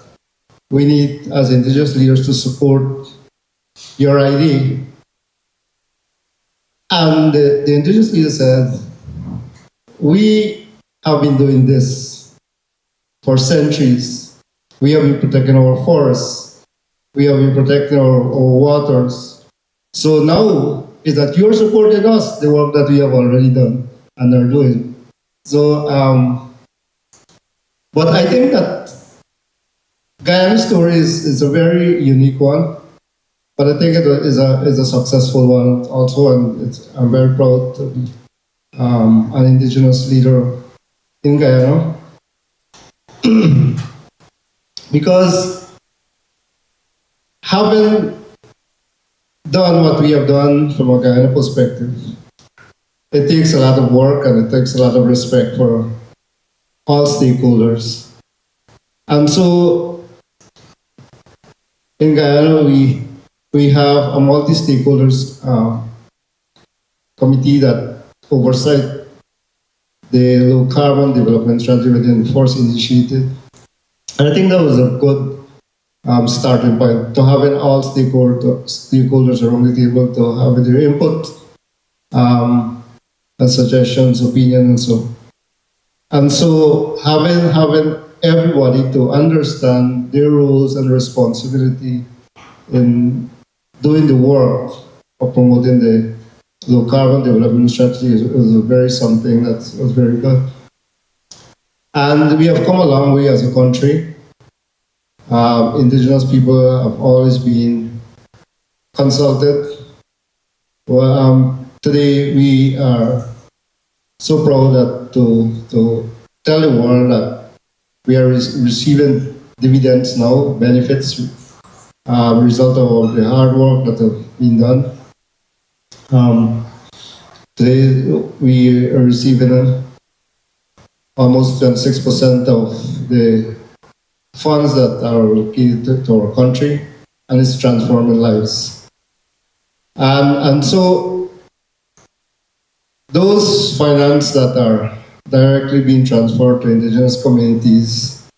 Speaker 6: we need, as indigenous leaders, to support your idea. And the indigenous leader said, we have been doing this for centuries. We have been protecting our forests. We have been protecting our waters. So now is that you're supporting us, the work that we have already done and are doing. So, but I think that Guyana's story is a very unique one, but I think it is a successful one also, and I'm very proud to be an indigenous leader in Guyana. Because having done what we have done from a Guyana perspective, it takes a lot of work and it takes a lot of respect for all stakeholders. And so in Guyana, we have a multi-stakeholders committee that oversight the low carbon development strategy within the Force Initiative. And I think that was a good starting point, to having all stakeholders around the table to have their input and suggestions, opinions, and so. And so having everybody to understand their roles and responsibility in doing the work of promoting the low carbon development strategy was very something that was very good. And we have come a long way as a country. Indigenous people have always been consulted. Well, today we are so proud that to tell the world that we are receiving dividends now, benefits, result of the hard work that have been done. Today we are receiving almost 26% of the funds that are allocated to our country, and it's transforming lives. And so those finance that are directly being transferred to indigenous communities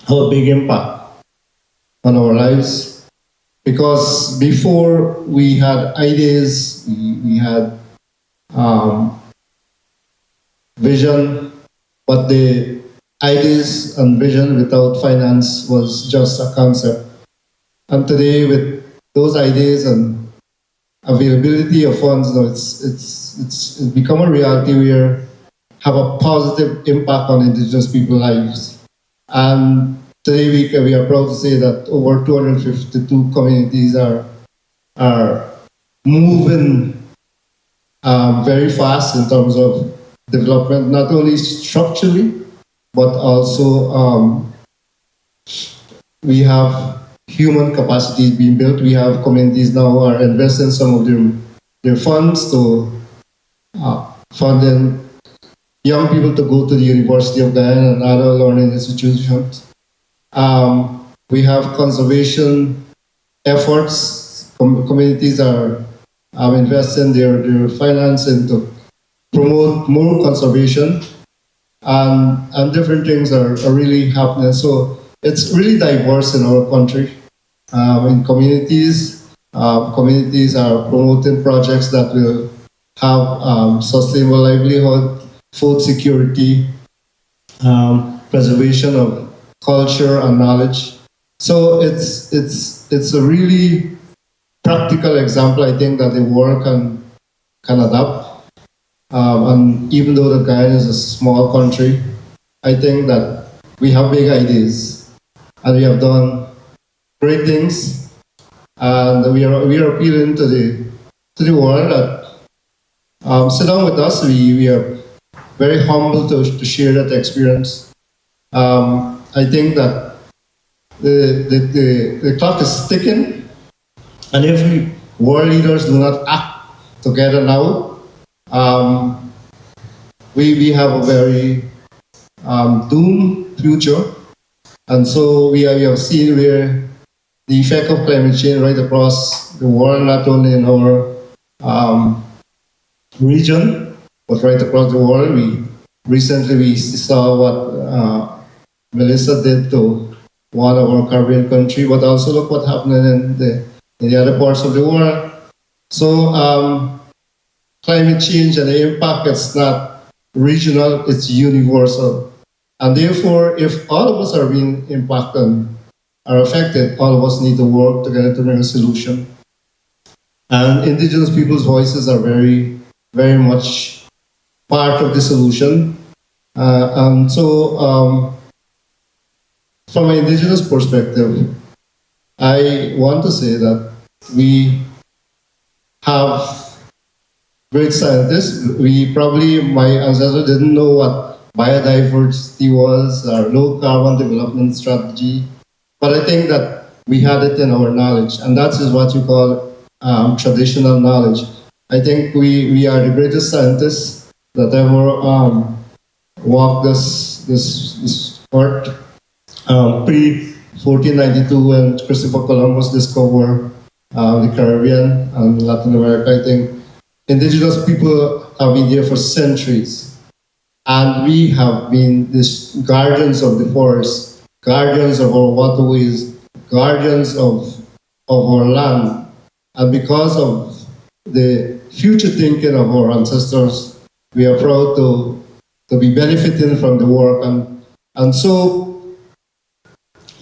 Speaker 6: have a big impact on our lives, because before we had ideas, we had vision, but the ideas and vision without finance was just a concept. And today, with those ideas and availability of funds, now it's become a reality where have a positive impact on indigenous people's lives. And today we are proud to say that over 252 communities are moving very fast in terms of development, not only structurally, but also we have human capacities being built. We have communities now are investing some of their funds to funding young people to go to the University of Guyana and other learning institutions. We have conservation efforts. Communities are investing their finance into promote more conservation, and different things are really happening. So it's really diverse in our country. In communities, communities are promoting projects that will have sustainable livelihood, food security, preservation of culture and knowledge. So it's a really practical example, I think, that the world can adapt. And even though the Guyana is a small country, I think that we have big ideas and we have done great things, and we are appealing to the world that sit down with us. We are very humble to share that experience. I think that the clock is ticking, and if world leaders do not act together now, we have a very doomed future. And so we have seen where the effect of climate change right across the world, not only in our region, but right across the world. Recently we saw what Melissa did to one of our Caribbean country, but also look what happened in the other parts of the world. So climate change and the impact, it's not regional, it's universal. And therefore, if all of us are being impacted, are affected, all of us need to work together to bring a solution. And indigenous people's voices are very, very much part of the solution. And so, from an indigenous perspective, I want to say that we have great scientists. My ancestors didn't know what biodiversity was, or low carbon development strategy, But I think that we had it in our knowledge, and that is what you call traditional knowledge. I think we are the greatest scientists that ever walked this earth. Pre-1492, when Christopher Columbus discovered the Caribbean and Latin America, I think indigenous people have been here for centuries. And we have been these guardians of the forest, guardians of our waterways, guardians of our land. And because of the future thinking of our ancestors, we are proud to be benefiting from the work. And so,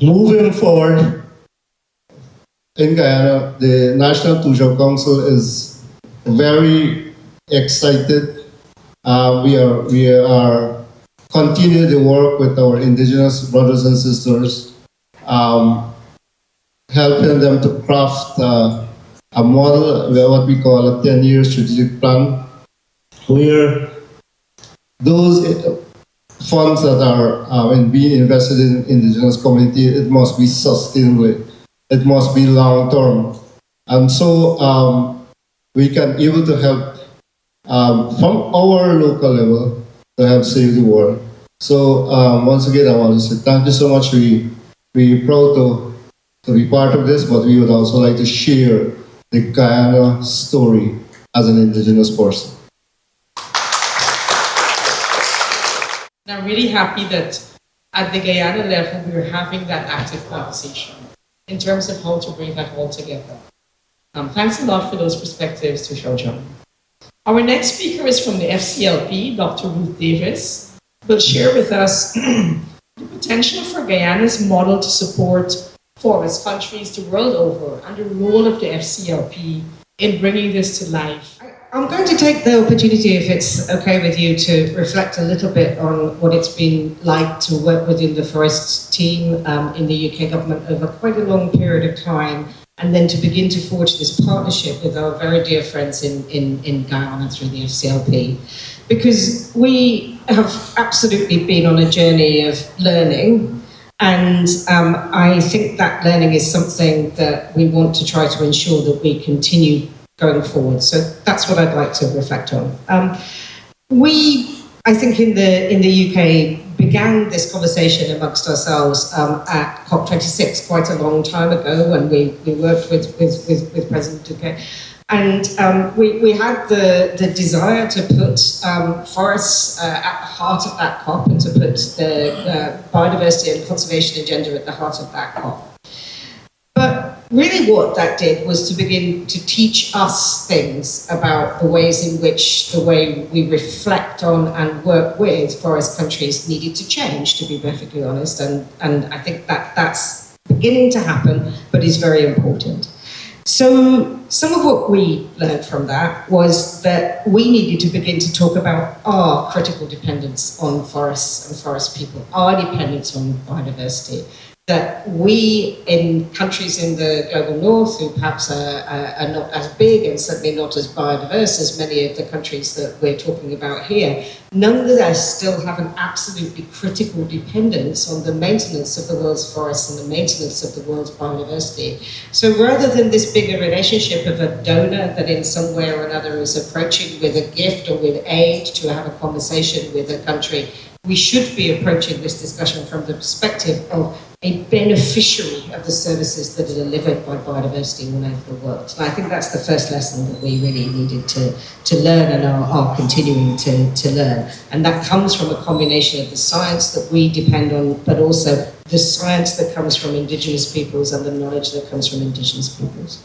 Speaker 6: moving forward, in Guyana, the National Tourism Council is very excited. We are continuing the work with our indigenous brothers and sisters, helping them to craft a model, what we call a 10-year strategic plan, where those funds that are being invested in indigenous community, it must be sustainable. It must be long-term. And so we can able to help from our local level to help save the world. So once again, I want to say thank you so much. We're proud to be part of this, but we would also like to share the Guyana story as an indigenous person.
Speaker 1: And I'm really happy that at the Guyana level, we're having that active conversation in terms of how to bring that all together. Thanks a lot for those perspectives, Tushar. Our next speaker is from the FCLP, Dr. Ruth Davis, will share with us the potential for Guyana's model to support forest countries the world over and the role of the FCLP in bringing this to life.
Speaker 7: I'm going to take the opportunity, if it's okay with you, to reflect a little bit on what it's been like to work within the forests team in the UK government over quite a long period of time, and then to begin to forge this partnership with our very dear friends in Guyana through the FCLP. Because we have absolutely been on a journey of learning, and I think that learning is something that we want to try to ensure that we continue going forward. So that's what I'd like to reflect on. I think in the UK, began this conversation amongst ourselves at COP26 quite a long time ago when we worked with President Duque. And we had the desire to put forests at the heart of that COP and to put the biodiversity and conservation agenda at the heart of that COP. But really what that did was to begin to teach us things about the ways in which the way we reflect on and work with forest countries needed to change, to be perfectly honest. And I think that's beginning to happen, but is very important. So some of what we learned from that was that we needed to begin to talk about our critical dependence on forests and forest people, our dependence on biodiversity. That we, in countries in the global north, who perhaps are not as big and certainly not as biodiverse as many of the countries that we're talking about here, nonetheless still have an absolutely critical dependence on the maintenance of the world's forests and the maintenance of the world's biodiversity. So rather than this bigger relationship of a donor that in some way or another is approaching with a gift or with aid to have a conversation with a country, we should be approaching this discussion from the perspective of a beneficiary of the services that are delivered by biodiversity all over the world. And I think that's the first lesson that we really needed to learn and are continuing to learn. And that comes from a combination of the science that we depend on, but also the science that comes from indigenous peoples and the knowledge that comes from indigenous peoples.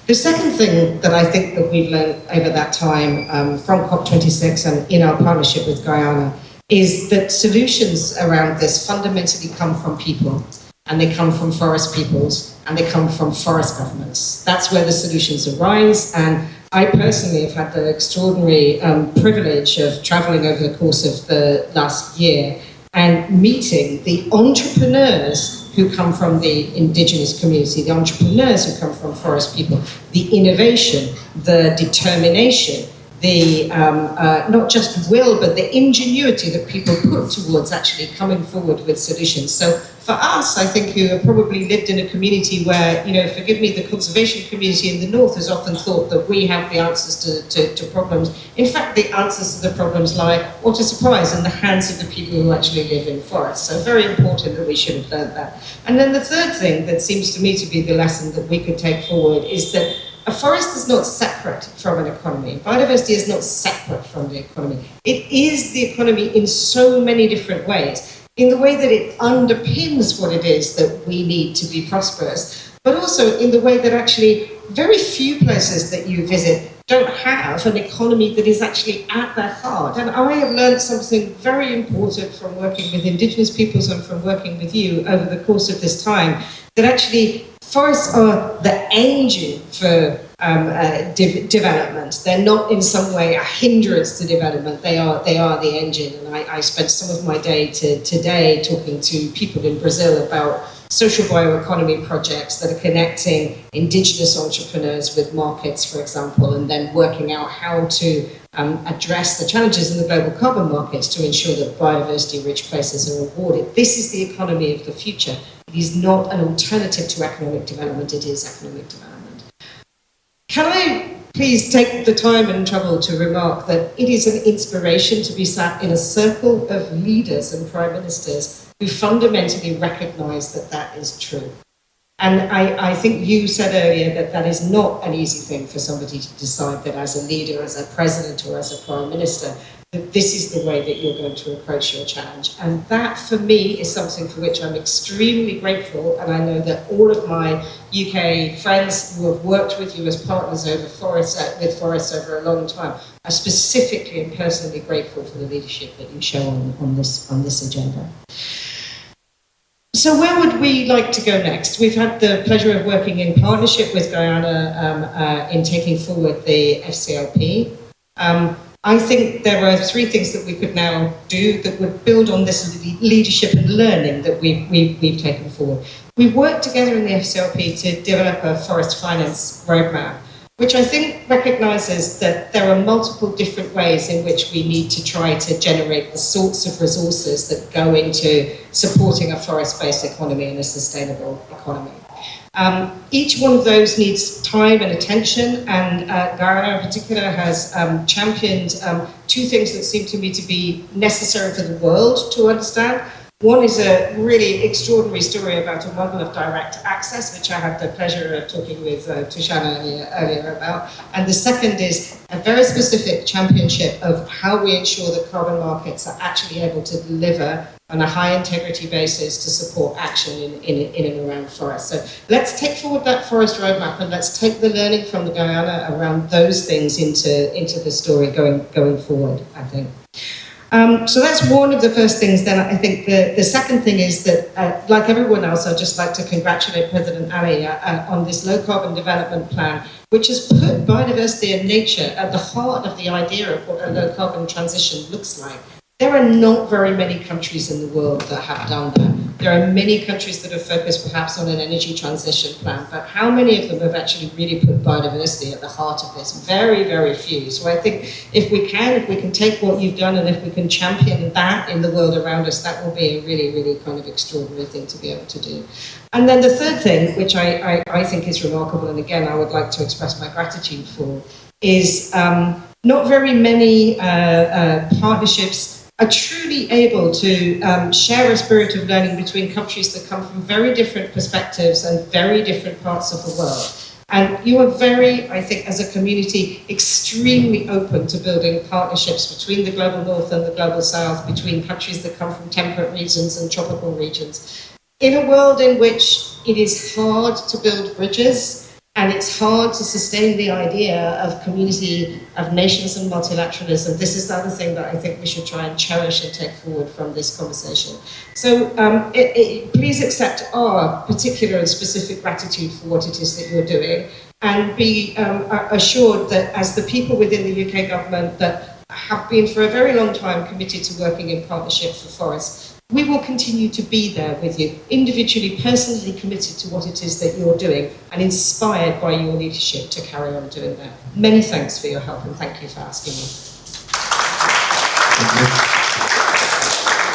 Speaker 7: The second thing that I think that we've learned over that time from COP26 and in our partnership with Guyana is that solutions around this fundamentally come from people, and they come from forest peoples, and they come from forest governments. That's where the solutions arise, and I personally have had the extraordinary privilege of traveling over the course of the last year and meeting the entrepreneurs who come from the indigenous community, the entrepreneurs who come from forest people, the innovation, the determination, the not just will, but the ingenuity that people put towards actually coming forward with solutions. So For us, I think, who have probably lived in a community where, forgive me, the conservation community in the north has often thought that we have the answers to problems. In fact, the answers to the problems lie, what a surprise, in the hands of the people who actually live in forests. So very important that we should have learned that. And then the third thing that seems to me to be the lesson that we could take forward is that a forest is not separate from an economy. Biodiversity is not separate from the economy. It is the economy in so many different ways, in the way that it underpins what it is that we need to be prosperous, but also in the way that actually very few places that you visit don't have an economy that is actually at their heart. And I have learned something very important from working with Indigenous peoples and from working with you over the course of this time, that actually forests are the engine for development. They're not in some way a hindrance to development. They are the engine. And I spent some of my day today talking to people in Brazil about social bioeconomy projects that are connecting indigenous entrepreneurs with markets, for example, and then working out how to address the challenges in the global carbon markets to ensure that biodiversity-rich places are rewarded. This is the economy of the future. It is not an alternative to economic development, it is economic development. Can I please take the time and trouble to remark that it is an inspiration to be sat in a circle of leaders and prime ministers who fundamentally recognize that that is true. And I think you said earlier that that is not an easy thing for somebody to decide, that as a leader, as a president or as a prime minister, that this is the way that you're going to approach your challenge. And that, for me, is something for which I'm extremely grateful. And I know that all of my UK friends who have worked with you as partners with forests over a long time are specifically and personally grateful for the leadership that you show on this agenda. So where would we like to go next? We've had the pleasure of working in partnership with Guyana in taking forward the FCLP. I think there are three things that we could now do that would build on this leadership and learning that we've taken forward. We've worked together in the FCLP to develop a forest finance roadmap, which I think recognises that there are multiple different ways in which we need to try to generate the sorts of resources that go into supporting a forest-based economy and a sustainable economy. Each one of those needs time and attention, and Guyana in particular has championed two things that seem to me to be necessary for the world to understand. One is a really extraordinary story about a model of direct access, which I had the pleasure of talking with Tushana earlier about. And the second is a very specific championship of how we ensure that carbon markets are actually able to deliver on a high integrity basis to support action in and around forests. So let's take forward that forest roadmap and let's take the learning from the Guyana around those things into the story going forward, I think. So that's one of the first things. Then I think the second thing is that, like everyone else, I'd just like to congratulate President Ali on this low carbon development plan, which has put biodiversity and nature at the heart of the idea of what a low carbon transition looks like. There are not very many countries in the world that have done that. There are many countries that have focused perhaps on an energy transition plan, but how many of them have actually really put biodiversity at the heart of this? Very, very few. So I think if we can take what you've done and if we can champion that in the world around us, that will be a really, really kind of extraordinary thing to be able to do. And then the third thing, which I think is remarkable, and again, I would like to express my gratitude for, is not very many partnerships are truly able to share a spirit of learning between countries that come from very different perspectives and very different parts of the world. And you are very, I think, as a community, extremely open to building partnerships between the global north and the global south, between countries that come from temperate regions and tropical regions. In a world in which it is hard to build bridges, and it's hard to sustain the idea of community, of nations and multilateralism. This is the other thing that I think we should try and cherish and take forward from this conversation. So please accept our particular and specific gratitude for what it is that you're doing, and be assured that as the people within the UK government that have been for a very long time committed to working in partnership for forests, we will continue to be there with you, individually, personally committed to what it is that you're doing and inspired by your leadership to carry on doing that. Many thanks for your help and thank you for asking me.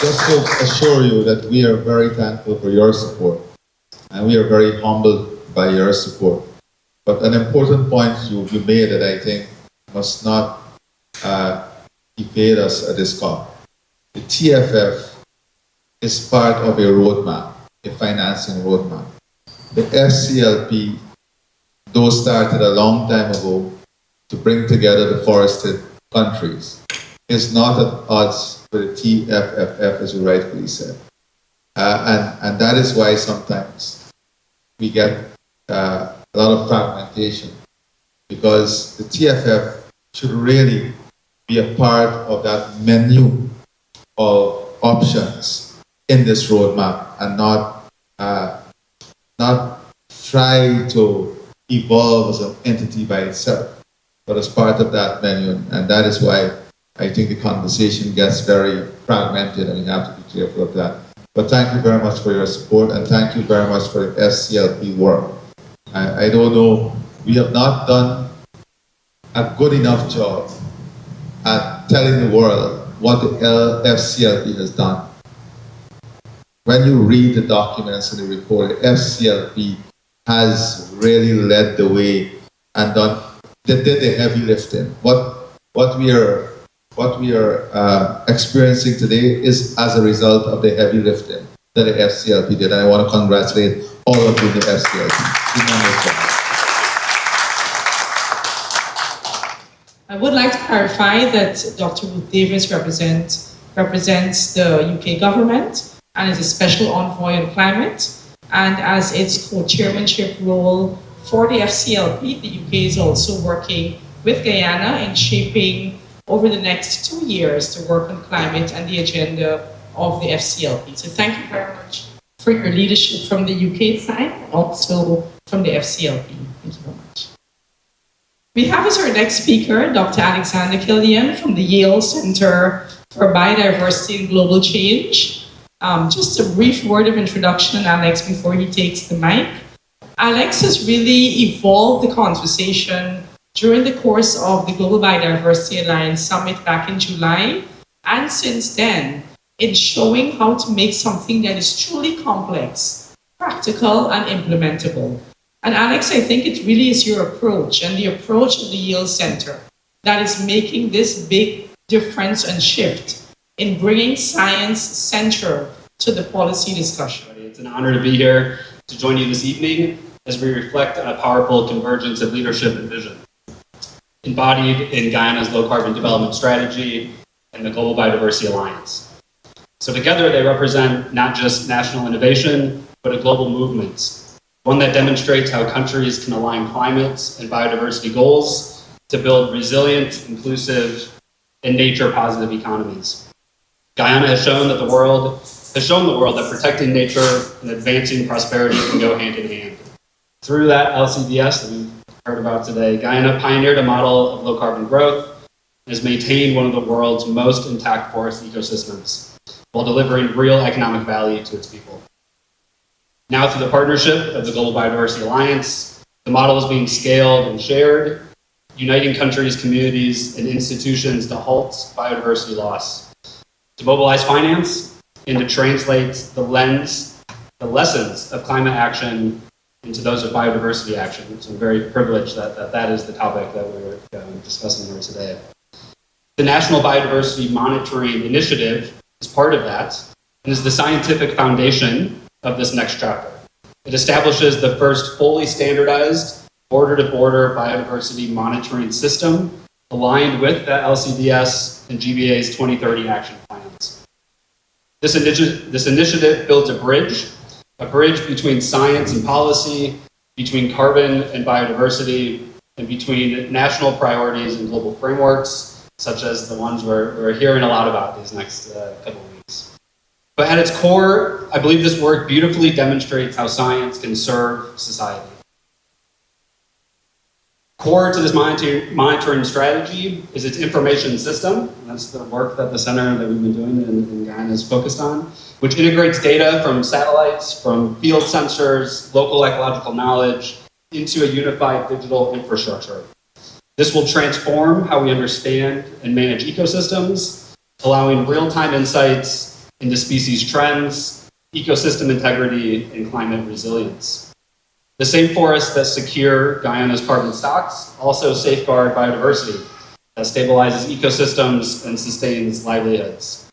Speaker 3: just to assure you that we are very thankful for your support, and we are very humbled by your support. But an important point you made that I think must not evade us at this COP. The TFF is part of a roadmap, a financing roadmap. The FCLP, though started a long time ago to bring together the forested countries, is not at odds with the TFFF, as you rightfully said. And that is why sometimes we get a lot of fragmentation, because the TFF should really be a part of that menu of options in this roadmap, and not try to evolve as an entity by itself, but as part of that menu. And that is why I think the conversation gets very fragmented, and we have to be careful of that. But thank you very much for your support, and thank you very much for the FCLP work. I don't know, we have not done a good enough job at telling the world what the FCLP has done. When you read the documents in the report, the FCLP has really led the way and did the heavy lifting. What we are experiencing today is as a result of the heavy lifting that the FCLP did, and I want to congratulate all of you in the FCLP.
Speaker 1: I would like to clarify that Dr. Ruth Davis represents the UK government and is a special envoy on climate. And as its co-chairmanship role for the FCLP, the UK is also working with Guyana in shaping over the next 2 years to work on climate and the agenda of the FCLP. So thank you very much for your leadership from the UK side and also from the FCLP. Thank you very much. We have as our next speaker, Dr. Alexander Killian from the Yale Center for Biodiversity and Global Change. Just a brief word of introduction, Alex, before he takes the mic. Alex has really evolved the conversation during the course of the Global Biodiversity Alliance Summit back in July, and since then, in showing how to make something that is truly complex, practical, and implementable. And Alex, I think it really is your approach and the approach of the Yale Center that is making this big difference and shift in bringing science central to the policy discussion.
Speaker 8: It's an honor to be here to join you this evening as we reflect on a powerful convergence of leadership and vision, embodied in Guyana's low carbon development strategy and the Global Biodiversity Alliance. So together they represent not just national innovation, but a global movement, one that demonstrates how countries can align climate and biodiversity goals to build resilient, inclusive, and nature-positive economies. Guyana has shown the world that protecting nature and advancing prosperity can go hand in hand. Through that LCDS that we've heard about today, Guyana pioneered a model of low-carbon growth and has maintained one of the world's most intact forest ecosystems while delivering real economic value to its people. Now, through the partnership of the Global Biodiversity Alliance, the model is being scaled and shared, uniting countries, communities, and institutions to halt biodiversity loss, to mobilize finance, and to translate the lessons of climate action into those of biodiversity action. So I'm very privileged that is the topic that we're discussing here today. The National Biodiversity Monitoring Initiative is part of that and is the scientific foundation of this next chapter. It establishes the first fully standardized border-to-border biodiversity monitoring system aligned with the LCDS and GBA's 2030 action plans. This initiative builds a bridge between science and policy, between carbon and biodiversity, and between national priorities and global frameworks, such as the ones we're hearing a lot about these next couple of weeks. But at its core, I believe this work beautifully demonstrates how science can serve society. Core to this monitoring strategy is its information system. That's the work that the center that we've been doing in Guyana is focused on, which integrates data from satellites, from field sensors, local ecological knowledge, into a unified digital infrastructure. This will transform how we understand and manage ecosystems, allowing real-time insights into species trends, ecosystem integrity, and climate resilience. The same forests that secure Guyana's carbon stocks also safeguard biodiversity that stabilizes ecosystems and sustains livelihoods.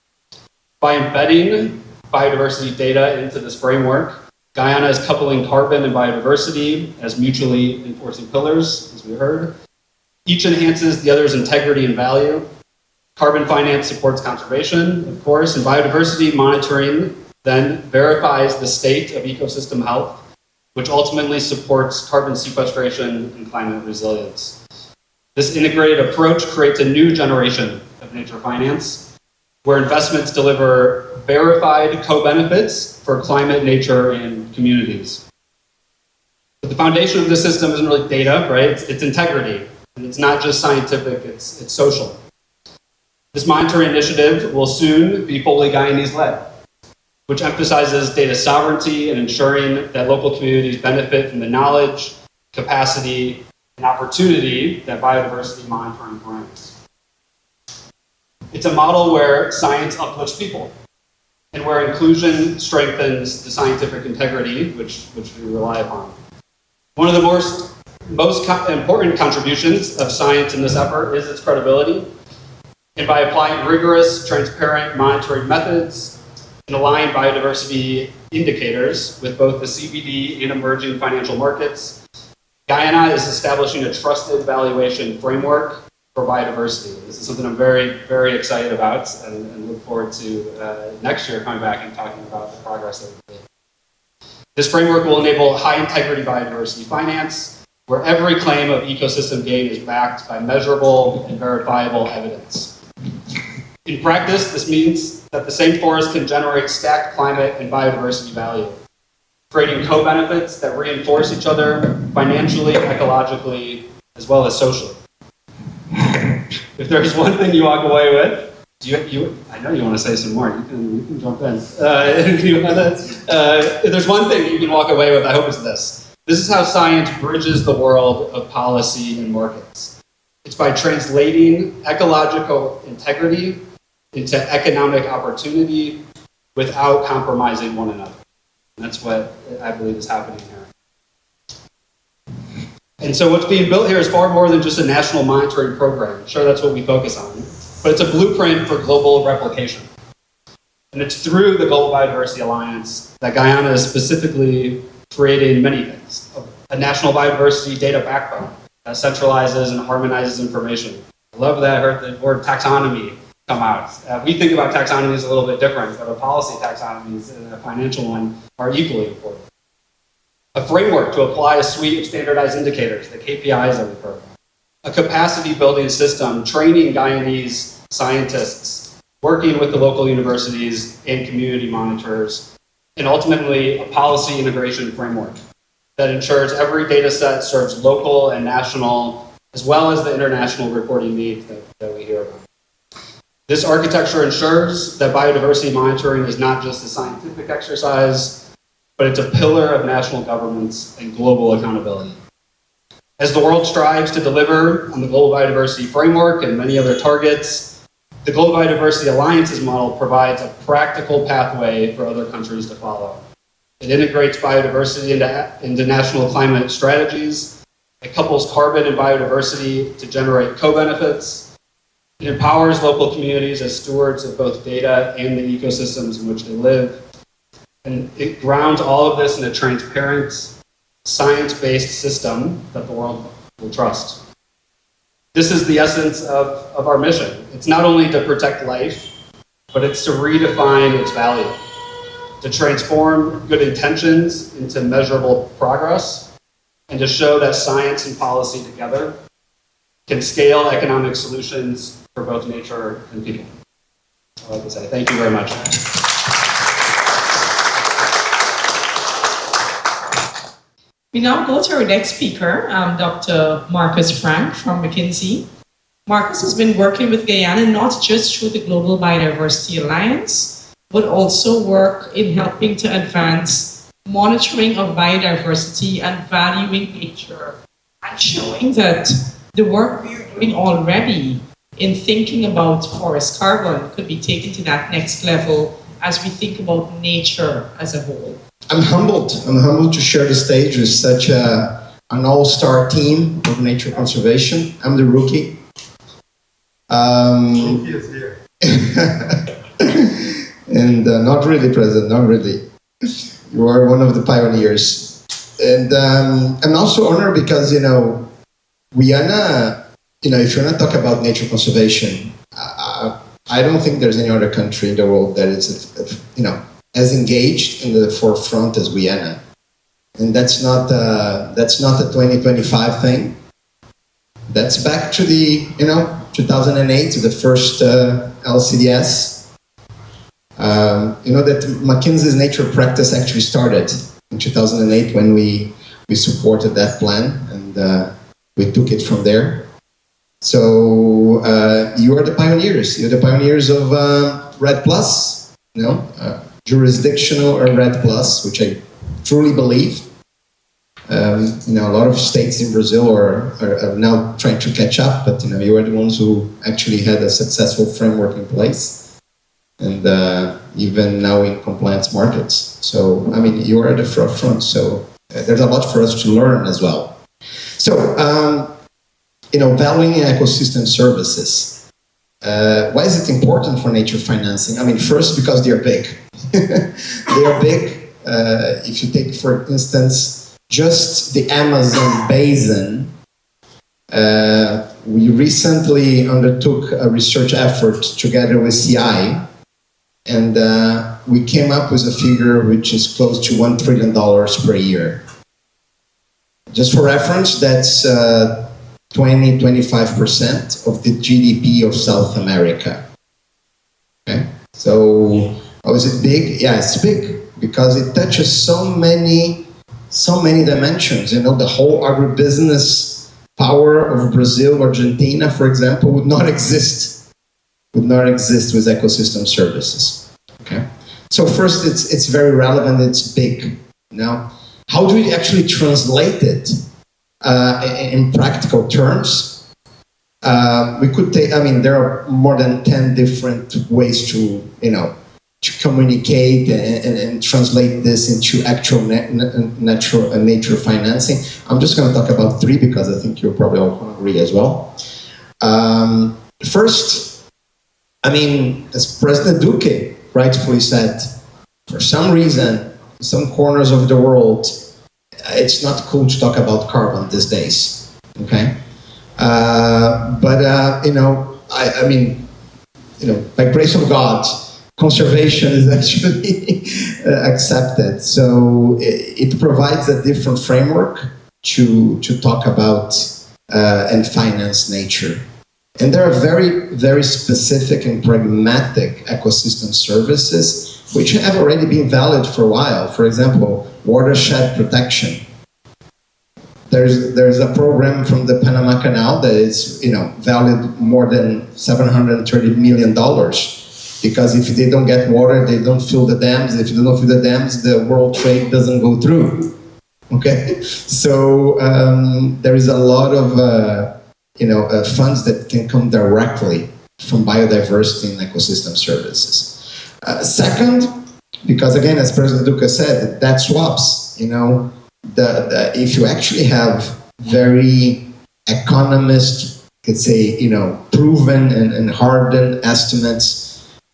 Speaker 8: By embedding biodiversity data into this framework, Guyana is coupling carbon and biodiversity as mutually enforcing pillars, as we heard. Each enhances the other's integrity and value. Carbon finance supports conservation, of course, and biodiversity monitoring then verifies the state of ecosystem health, which ultimately supports carbon sequestration and climate resilience. This integrated approach creates a new generation of nature finance, where investments deliver verified co-benefits for climate, nature, and communities. But the foundation of this system isn't really data, right? It's integrity, and it's not just scientific, it's social. This monitoring initiative will soon be fully Guyanese-led, which emphasizes data sovereignty and ensuring that local communities benefit from the knowledge, capacity, and opportunity that biodiversity monitoring brings. It's a model where science uplifts people, and where inclusion strengthens the scientific integrity, which we rely upon. One of the most important contributions of science in this effort is its credibility. And by applying rigorous, transparent monitoring methods and aligned biodiversity indicators with both the CBD and emerging financial markets, Guyana is establishing a trusted valuation framework for biodiversity. This is something I'm very, very excited about and look forward to next year coming back and talking about the progress that we've made. This framework will enable high-integrity biodiversity finance, where every claim of ecosystem gain is backed by measurable and verifiable evidence. In practice, this means that the same forest can generate stacked climate and biodiversity value, creating co-benefits that reinforce each other financially, ecologically, as well as socially. If there's one thing you walk away with, I know you want to say some more. You can jump in. If there's one thing you can walk away with, I hope it's this. This is how science bridges the world of policy and markets. It's by translating ecological integrity into economic opportunity without compromising one another. And that's what I believe is happening here. And so what's being built here is far more than just a national monitoring program. Sure, that's what we focus on, but it's a blueprint for global replication. And it's through the Global Biodiversity Alliance that Guyana is specifically creating many things. A national biodiversity data backbone that centralizes and harmonizes information. I love that I heard the word taxonomy come out. We think about taxonomies a little bit different, but the policy taxonomies and the financial one are equally important. A framework to apply a suite of standardized indicators, the KPIs of the program. A capacity building system training Guyanese scientists, working with the local universities and community monitors, and ultimately a policy integration framework that ensures every data set serves local and national, as well as the international reporting needs that we hear about. This architecture ensures that biodiversity monitoring is not just a scientific exercise, but it's a pillar of national governance and global accountability. As the world strives to deliver on the Global Biodiversity Framework and many other targets, the Global Biodiversity Alliance's model provides a practical pathway for other countries to follow. It integrates biodiversity into national climate strategies. It couples carbon and biodiversity to generate co-benefits. It empowers local communities as stewards of both data and the ecosystems in which they live. And it grounds all of this in a transparent, science-based system that the world will trust. This is the essence of our mission. It's not only to protect life, but it's to redefine its value, to transform good intentions into measurable progress, and to show that science and policy together can scale economic solutions for both nature and people. I'd like to say thank you very much.
Speaker 1: We now go to our next speaker, Dr. Marcus Frank from McKinsey. Marcus has been working with Guyana not just through the Global Biodiversity Alliance, but also work in helping to advance monitoring of biodiversity and valuing nature, and showing that the work we're doing already in thinking about forest carbon could be taken to that next level as we think about nature as a whole?
Speaker 9: I'm humbled. I'm humbled to share the stage with such an all-star team of nature conservation. I'm the rookie.
Speaker 3: Rookie is here.
Speaker 9: And not really, President, not really. You are one of the pioneers. And I'm also honored because, Guyana, if you want to talk about nature conservation, I don't think there's any other country in the world that is, as engaged in the forefront as Guyana. And that's not a 2025 thing. That's back to the, 2008, to the first LCDS. That McKinsey's nature practice actually started in 2008 when we supported that plan, and we took it from there. So you are the pioneers. You're the pioneers of REDD+, jurisdictional or REDD+, which I truly believe. A lot of states in Brazil are now trying to catch up, but you are the ones who actually had a successful framework in place, and even now in compliance markets. So, you are at the forefront, so there's a lot for us to learn as well. So, valuing ecosystem services. Why is it important for nature financing? First, because they are big. They are big. If you take, for instance, just the Amazon basin, we recently undertook a research effort together with CI, and we came up with a figure which is close to $1 trillion per year. Just for reference, that's 20-25% of the GDP of South America. Okay? So, how is it big? Yeah, it's big because it touches so many dimensions. The whole agribusiness power of Brazil, Argentina, for example, would not exist with ecosystem services. Okay, so first, it's very relevant. It's big. Now, how do we actually translate it in practical terms? We could take. there are more than 10 different ways to communicate and translate this into actual nature financing. I'm just going to talk about 3 because I think you're probably all agree as well. First, as President Duque rightfully said, for some reason, in some corners of the world, it's not cool to talk about carbon these days. Okay, by grace of God, conservation is actually accepted. So it provides a different framework to talk about and finance nature. And there are very, very specific and pragmatic ecosystem services which have already been valid for a while. For example, watershed protection. There's a program from the Panama Canal that is valued more than $730 million. Because if they don't get water, they don't fill the dams. If they don't fill the dams, the world trade doesn't go through. Okay, so there is a lot of funds that can come directly from biodiversity and ecosystem services. Second, because again, as President Duque said, that swaps. If you actually have very economist, let's say, proven and hardened estimates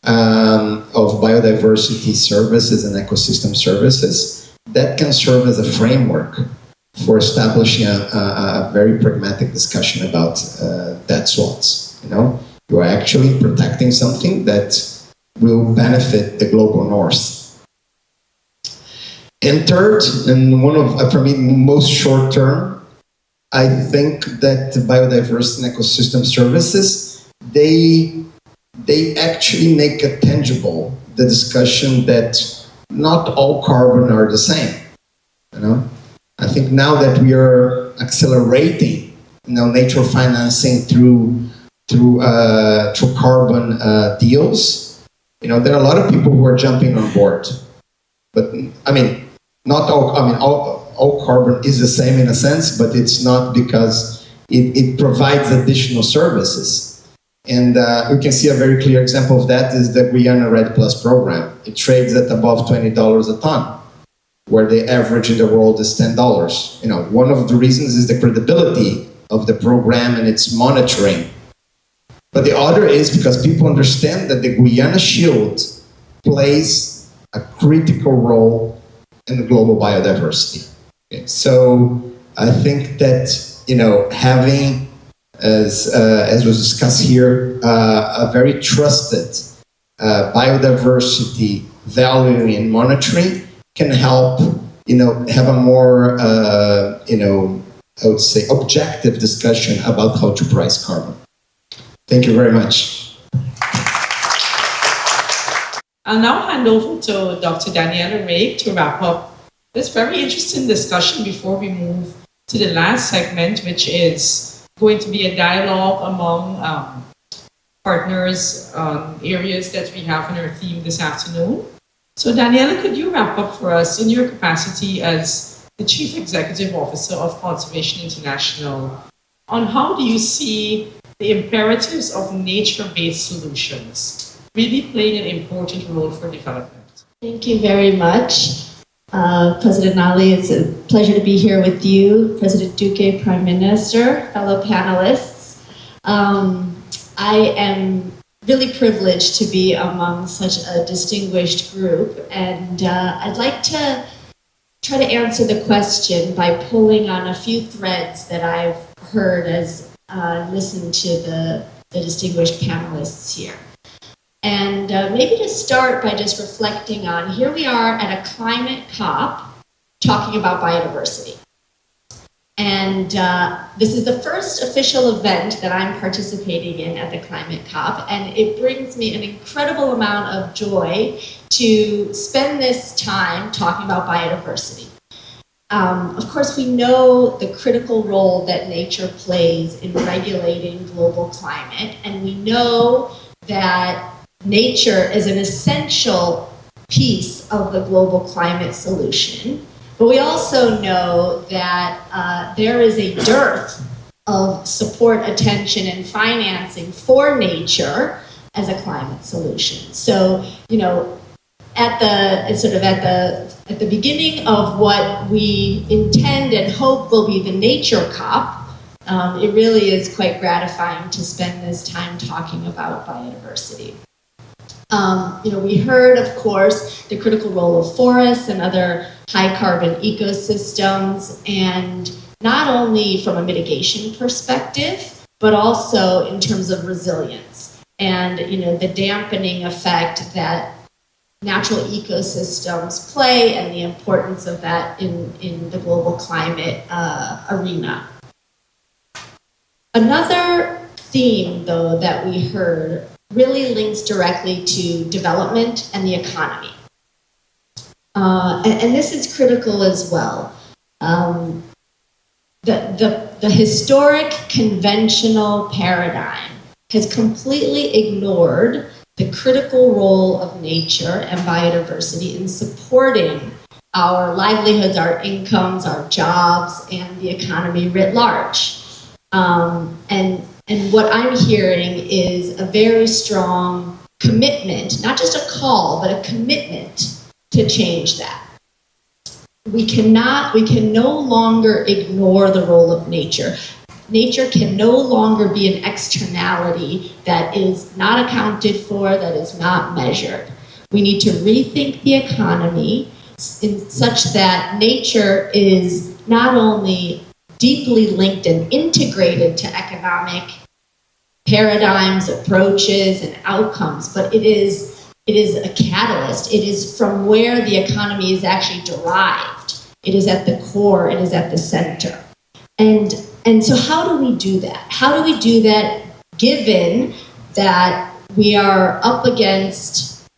Speaker 9: of biodiversity services and ecosystem services, that can serve as a framework for establishing a very pragmatic discussion about debt swaps. You are actually protecting something that will benefit the global north. And third, and one of, for me, most short term, I think that the biodiversity and ecosystem services, they actually make it tangible, the discussion that not all carbon are the same. I think now that we are accelerating, nature financing through carbon deals, there are a lot of people who are jumping on board. But not all carbon is the same in a sense, but it's not because it provides additional services. And we can see a very clear example of that is the Guyana Red Plus program. It trades at above $20 a ton, where the average in the world is $10. You know, one of the reasons is the credibility of the program and its monitoring. But the other is because people understand that the Guyana Shield plays a critical role in the global biodiversity. Okay. So I think that, you know, having, as was discussed here, a very trusted biodiversity valuing and monitoring can help, you know, have a more, you know, I would say objective discussion about how to price carbon. Thank you very much.
Speaker 1: I'll now hand over to Dr. Daniela Raig to wrap up this very interesting discussion before we move to the last segment, which is going to be a dialogue among partners on areas that we have in our theme this afternoon. So Daniela, could you wrap up for us in your capacity as the Chief Executive Officer of Conservation International on how do you see the imperatives of nature-based solutions really playing an important role for development?
Speaker 10: Thank you very much. President Ali, it's a pleasure to be here with you, President Duque, Prime Minister, fellow panelists. I am really privileged to be among such a distinguished group, and I'd like to try to answer the question by pulling on a few threads that I've heard as listened to the distinguished panelists here. And maybe to start by just reflecting on, here we are at a climate COP talking about biodiversity. And this is the first official event that I'm participating in at the climate COP, and it brings me an incredible amount of joy to spend this time talking about biodiversity. Of course, we know the critical role that nature plays in regulating global climate, and we know that nature is an essential piece of the global climate solution. But we also know that there is a dearth of support, attention, and financing for nature as a climate solution. So, you know, at the beginning of what we intend and hope will be the Nature COP, it really is quite gratifying to spend this time talking about biodiversity. You know, we heard, of course, the critical role of forests and other high-carbon ecosystems, and not only from a mitigation perspective, but also in terms of resilience and, you know, the dampening effect that natural ecosystems play and the importance of that in the global climate arena. Another theme, though, that we heard really links directly to development and the economy. And this is critical as well. The historic conventional paradigm has completely ignored the critical role of nature and biodiversity in supporting our livelihoods, our incomes, our jobs, and the economy writ large. And what I'm hearing is a very strong commitment, not just a call, but a commitment to change that. We can no longer ignore the role of nature. Nature can no longer be an externality that is not accounted for, that is not measured. We need to rethink the economy in such that nature is not only deeply linked and integrated to economic paradigms, approaches, and outcomes, but it is a catalyst. It is from where the economy is actually derived. It is at the core, it is at the center. And so how do we do that? How do we do that given that we are up against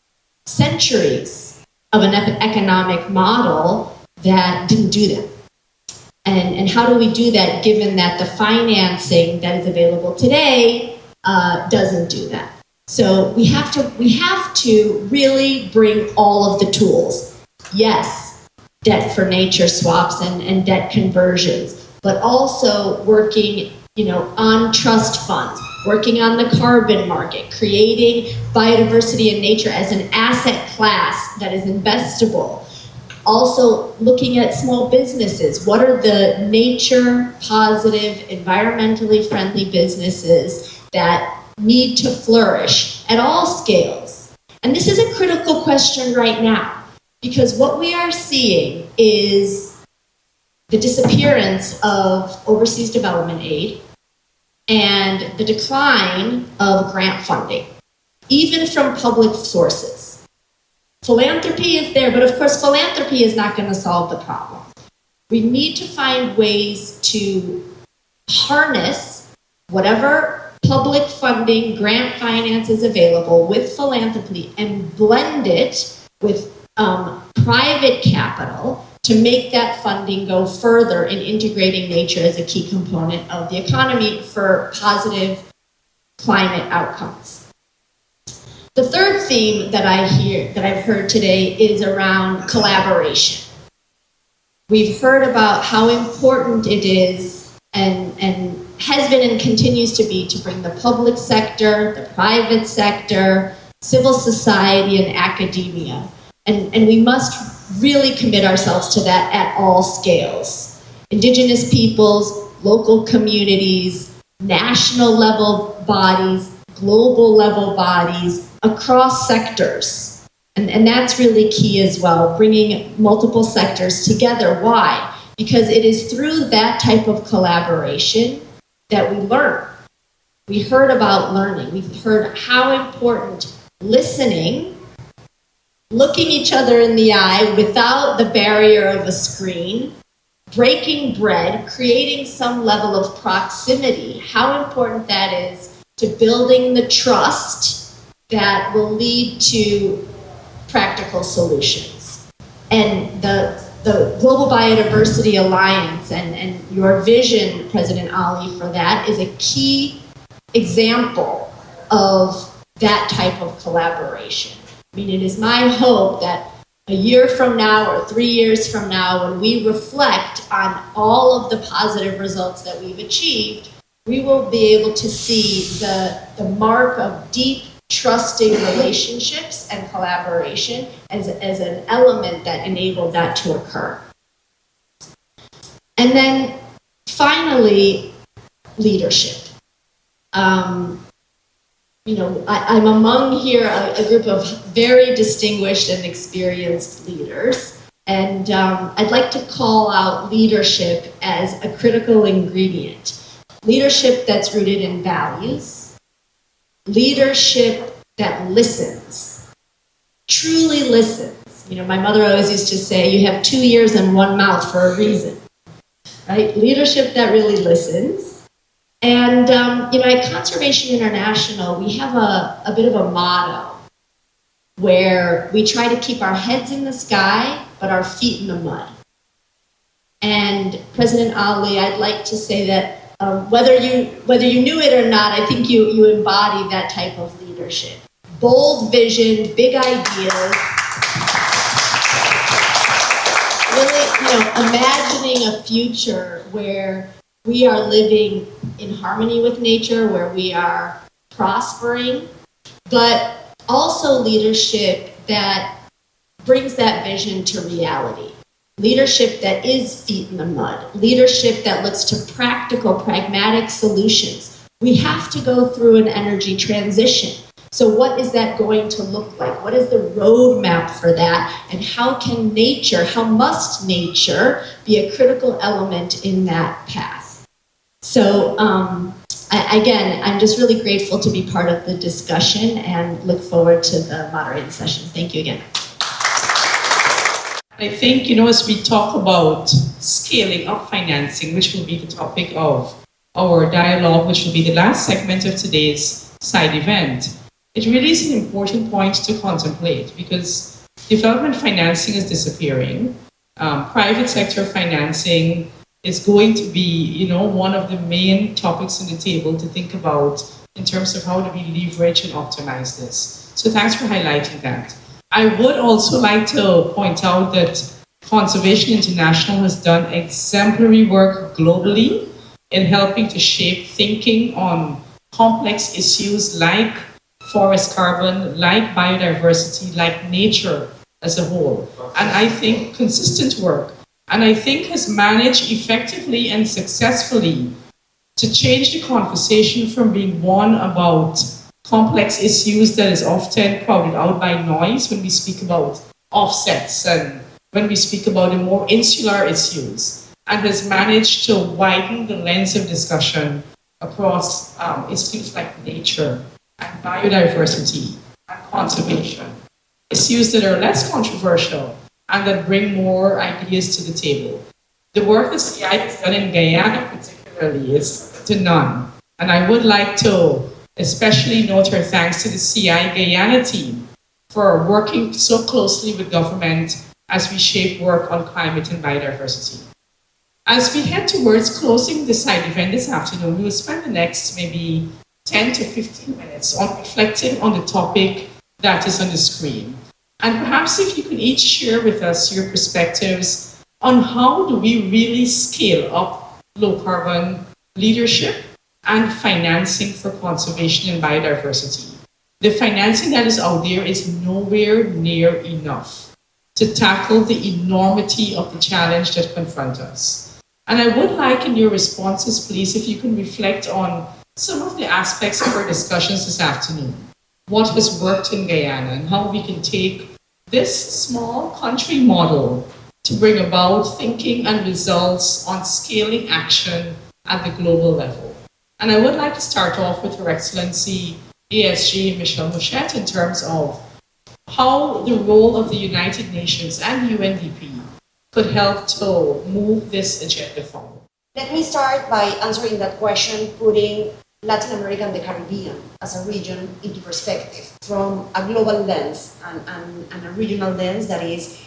Speaker 10: centuries of an economic model that didn't do that? And how do we do that given that the financing that is available today doesn't do that? So we have to really bring all of the tools. Yes, debt for nature swaps and debt conversions, but also working, you know, on trust funds, working on the carbon market, creating biodiversity and nature as an asset class that is investable. Also looking at small businesses. What are the nature positive, environmentally friendly businesses that need to flourish at all scales? And this is a critical question right now, because what we are seeing is the disappearance of overseas development aid and the decline of grant funding, even from public sources. Philanthropy is there, but of course philanthropy is not going to solve the problem. We need to find ways to harness whatever public funding, grant finance is available with philanthropy and blend it with private capital to make that funding go further in integrating nature as a key component of the economy for positive climate outcomes. The third theme that I've heard today is around collaboration. We've heard about how important it is and has been and continues to be to bring the public sector, the private sector, civil society, and academia. And we must really commit ourselves to that at all scales. Indigenous peoples, local communities, national level bodies, global level bodies, across sectors. And that's really key as well, bringing multiple sectors together. Why? Because it is through that type of collaboration that we learn. We heard about learning. We've heard how important listening, looking each other in the eye without the barrier of a screen, breaking bread, creating some level of proximity, how important that is to building the trust that will lead to practical solutions. And the Global Biodiversity Alliance and your vision, President Ali, for that is a key example of that type of collaboration. I mean, it is my hope that a year from now or 3 years from now, when we reflect on all of the positive results that we've achieved, we will be able to see the mark of deep, trusting relationships and collaboration as an element that enabled that to occur. And then finally, leadership. I'm among here a group of very distinguished and experienced leaders, and I'd like to call out leadership as a critical ingredient. Leadership that's rooted in values, leadership that listens, truly listens. My mother always used to say, you have 2 ears and 1 mouth for a reason, right? Leadership that really listens. And at Conservation International, we have a bit of a motto where we try to keep our heads in the sky, but our feet in the mud. And President Ali, I'd like to say that whether you knew it or not, I think you embody that type of leadership. Bold vision, big ideas, really, imagining a future where we are living in harmony with nature, where we are prospering, but also leadership that brings that vision to reality. Leadership that is feet in the mud. Leadership that looks to practical, pragmatic solutions. We have to go through an energy transition. So what is that going to look like? What is the roadmap for that? And how must nature be a critical element in that path? So I'm just really grateful to be part of the discussion and look forward to the moderated session. Thank you again.
Speaker 1: I think, as we talk about scaling up financing, which will be the topic of our dialogue, which will be the last segment of today's side event, it really is an important point to contemplate because development financing is disappearing. Private sector financing is going to be, one of the main topics on the table to think about in terms of how do we leverage and optimize this. So thanks for highlighting that. I would also like to point out that Conservation International has done exemplary work globally in helping to shape thinking on complex issues like forest carbon, like biodiversity, like nature as a whole. And I think consistent work, and I think has managed effectively and successfully to change the conversation from being one about complex issues that is often crowded out by noise when we speak about offsets and when we speak about the more insular issues, and has managed to widen the lens of discussion across issues like nature and biodiversity and conservation, issues that are less controversial and that bring more ideas to the table. The work that CI has done in Guyana particularly is to none. And I would like to especially note our thanks to the CI Guyana team for working so closely with government as we shape work on climate and biodiversity. As we head towards closing this side event this afternoon, we will spend the next maybe 10 to 15 minutes on reflecting on the topic that is on the screen. And perhaps if you can each share with us your perspectives on how do we really scale up low carbon leadership and financing for conservation and biodiversity. The financing that is out there is nowhere near enough to tackle the enormity of the challenge that confronts us. And I would like in your responses, please, if you can reflect on some of the aspects of our discussions this afternoon. What has worked in Guyana and how we can take this small country model to bring about thinking and results on scaling action at the global level. And I would like to start off with Her Excellency ASG Michelle Mouchette in terms of how the role of the United Nations and UNDP could help to move this agenda forward.
Speaker 4: Let me start by answering that question, putting Latin America and the Caribbean as a region into perspective from a global lens and a regional lens that is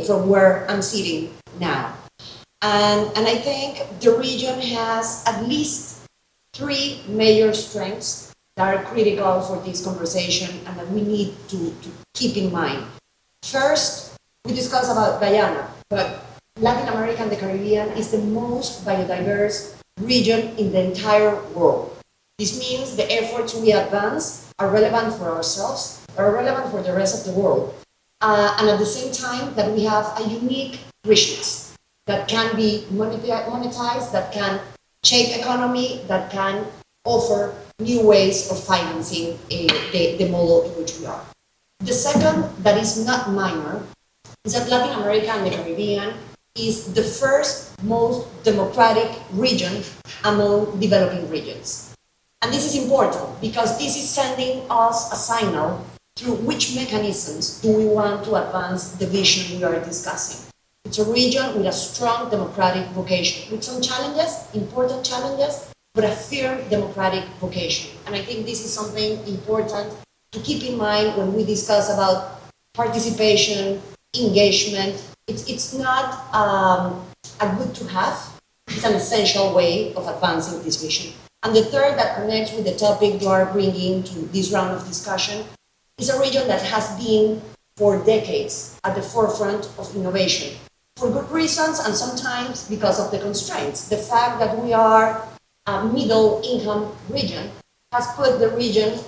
Speaker 4: from where I'm sitting now. And I think the region has at least three major strengths that are critical for this conversation and that we need to keep in mind. First, we discussed about Guyana, but Latin America and the Caribbean is the most biodiverse region in the entire world. This means the efforts we advance are relevant for ourselves, are relevant for the rest of the world. And at the same time that we have a unique richness that can be monetized, that can shape economy, that can offer new ways of financing the model in which we are. The second, that is not minor, is that Latin America and the Caribbean is the first most democratic region among developing regions. And this is important because this is sending us a signal through which mechanisms do we want to advance the vision we are discussing. It's a region with a strong democratic vocation, with some challenges, important challenges, but a firm democratic vocation. And I think this is something important to keep in mind when we discuss about participation, engagement. It's not a good to have, it's an essential way of advancing this vision. And the third that connects with the topic you are bringing to this round of discussion is a region that has been for decades at the forefront of innovation. For good reasons and sometimes because of the constraints. The fact that we are a middle income region has put the region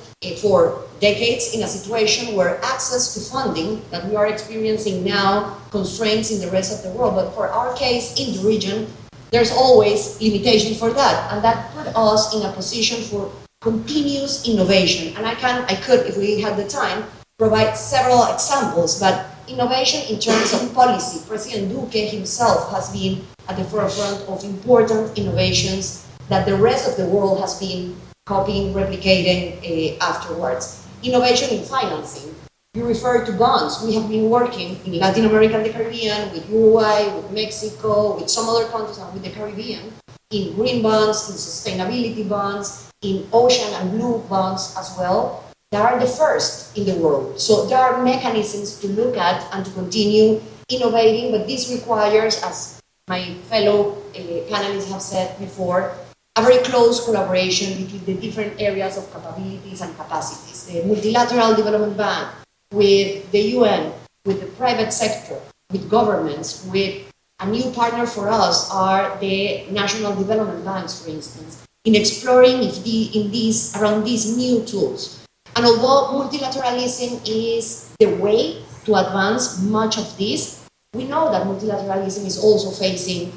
Speaker 4: for decades in a situation where access to funding that we are experiencing now constraints in the rest of the world. But for our case in the region, there's always limitation for that. And that put us in a position for continuous innovation. And I could, if we had the time, provide several examples, but innovation in terms of policy. President Duque himself has been at the forefront of important innovations that the rest of the world has been copying, replicating afterwards. Innovation in financing. You refer to bonds. We have been working in Latin America and the Caribbean, with Uruguay, with Mexico, with some other countries, and with the Caribbean, in green bonds, in sustainability bonds, in ocean and blue bonds as well. They are the first in the world. So there are mechanisms to look at and to continue innovating, but this requires, as my fellow panelists have said before, a very close collaboration between the different areas of capabilities and capacities. The Multilateral Development Bank, with the UN, with the private sector, with governments, with a new partner for us are the national development banks, for instance. in exploring around these new tools. And although multilateralism is the way to advance much of this, we know that multilateralism is also facing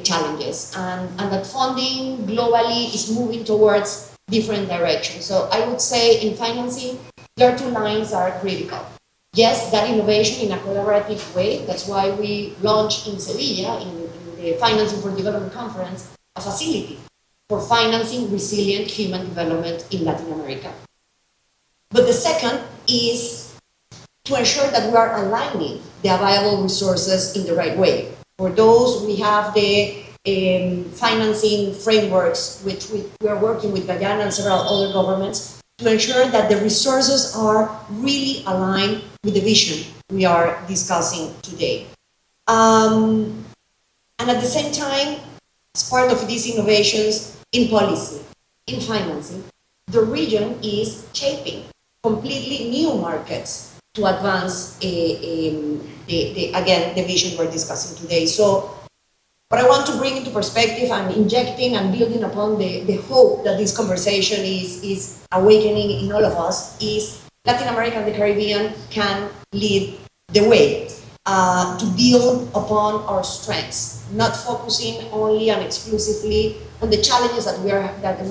Speaker 4: challenges, and that funding globally is moving towards different directions. So I would say in financing, there are two lines that are critical. Yes, that innovation in a collaborative way. That's why we launched in Sevilla, in the Financing for Development Conference, a facility for financing resilient human development in Latin America. But the second is to ensure that we are aligning the available resources in the right way. For those, we have the financing frameworks, which we are working with Guyana and several other governments, to ensure that the resources are really aligned with the vision we are discussing today. And at the same time, as part of these innovations in policy, in financing, the region is shaping completely new markets to advance, again, the vision we're discussing today. So what I want to bring into perspective and injecting and building upon the hope that this conversation is awakening in all of us is Latin America and the Caribbean can lead the way to build upon our strengths, not focusing only and exclusively on the challenges that we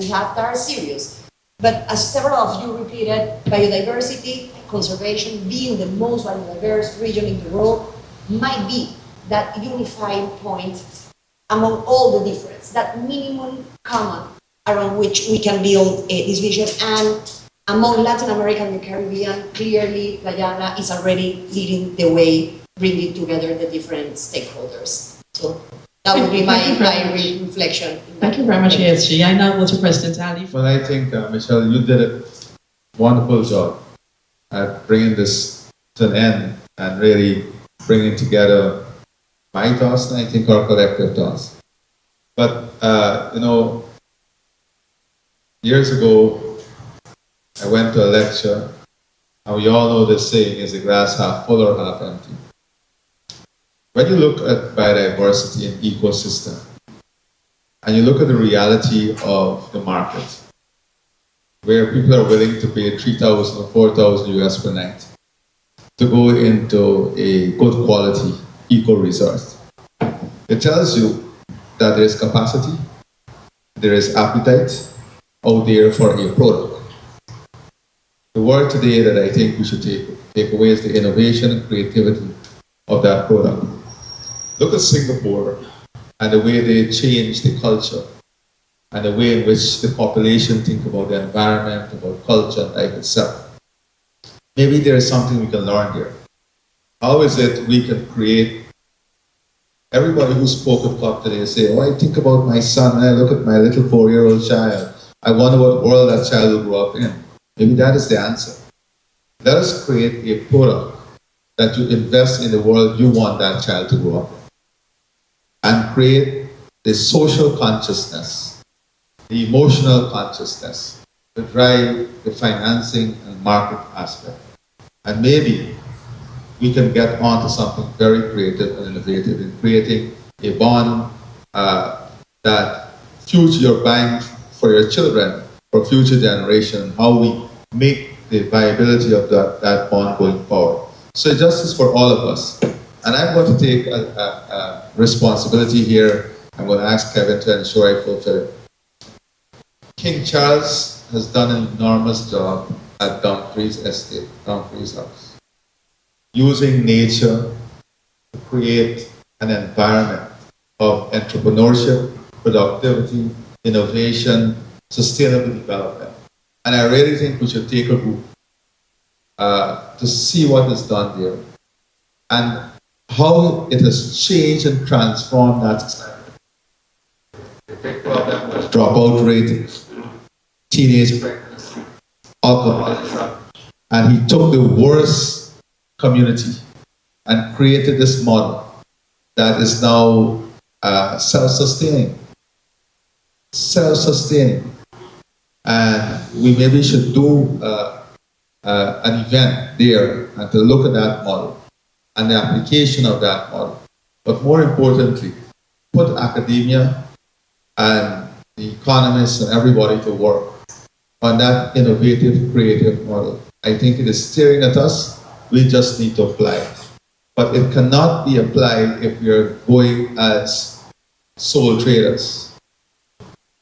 Speaker 4: have that are serious. But as several of you repeated, biodiversity, conservation, being the most biodiverse region in the world, might be that unifying point among all the difference, that minimum common around which we can build this vision. And among Latin America and the Caribbean, clearly Guyana is already leading the way, bringing together the different stakeholders. So that would be my reflection.
Speaker 1: Thank you very much, ASG. I now go to President Ali.
Speaker 3: Well, I think, Michelle, you did a wonderful job at bringing this to an end and really bringing together my thoughts and I think our collective thoughts. But, years ago, I went to a lecture, and we all know this saying, is the glass half full or half empty? When you look at biodiversity and ecosystem, and you look at the reality of the market, where people are willing to pay 3,000 or 4,000 US per night to go into a good quality eco-resort, it tells you that there is capacity, there is appetite out there for a product. The word today that I think we should take away is the innovation and creativity of that product. Look at Singapore and the way they change the culture and the way in which the population think about the environment, about culture, and life itself. Maybe there is something we can learn there. How is it we can create? Everybody who spoke at COP today say, oh, I think about my son and I look at my little 4-year-old child. I wonder what world that child will grow up in. Maybe that is the answer. Let us create a product that you invest in the world you want that child to grow up in. And create the social consciousness, the emotional consciousness, to drive the financing and market aspect. And maybe we can get onto something very creative and innovative in creating a bond that you're buying for your children, for future generation, how we make the viability of that bond going forward. So justice for all of us. And I'm going to take a responsibility here. I'm going to ask Kevin to ensure I fulfill it. King Charles has done an enormous job at Dumfries Estate, Dumfries House, using nature to create an environment of entrepreneurship, productivity, innovation, sustainable development. And I really think we should take a group to see what is done there and how it has changed and transformed that society. The big problem was dropout rate, teenage pregnancy, alcoholism, and he took the worst community and created this model that is now self-sustaining. And we maybe should do an event there and to look at that model and the application of that model. But more importantly, put academia and the economists and everybody to work on that innovative, creative model. I think it is staring at us. We just need to apply it. But it cannot be applied if we are going as sole traders.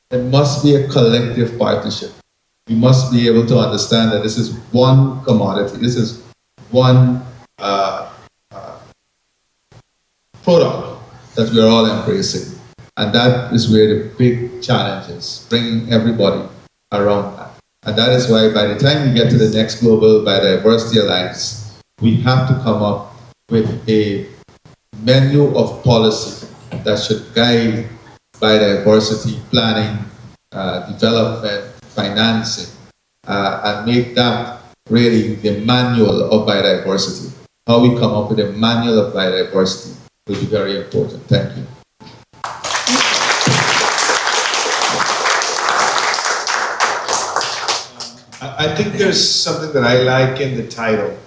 Speaker 3: It must be a collective partnership. We must be able to understand that this is one commodity. This is one product that we are all embracing. And that is where the big challenge is, bringing everybody around that. And that is why by the time we get to the next Global Biodiversity Alliance, we have to come up with a menu of policy that should guide biodiversity planning, development, financing, and make that really the manual of biodiversity. How we come up with a manual of biodiversity will be very important. Thank you.
Speaker 5: I think there's something that I like in the title,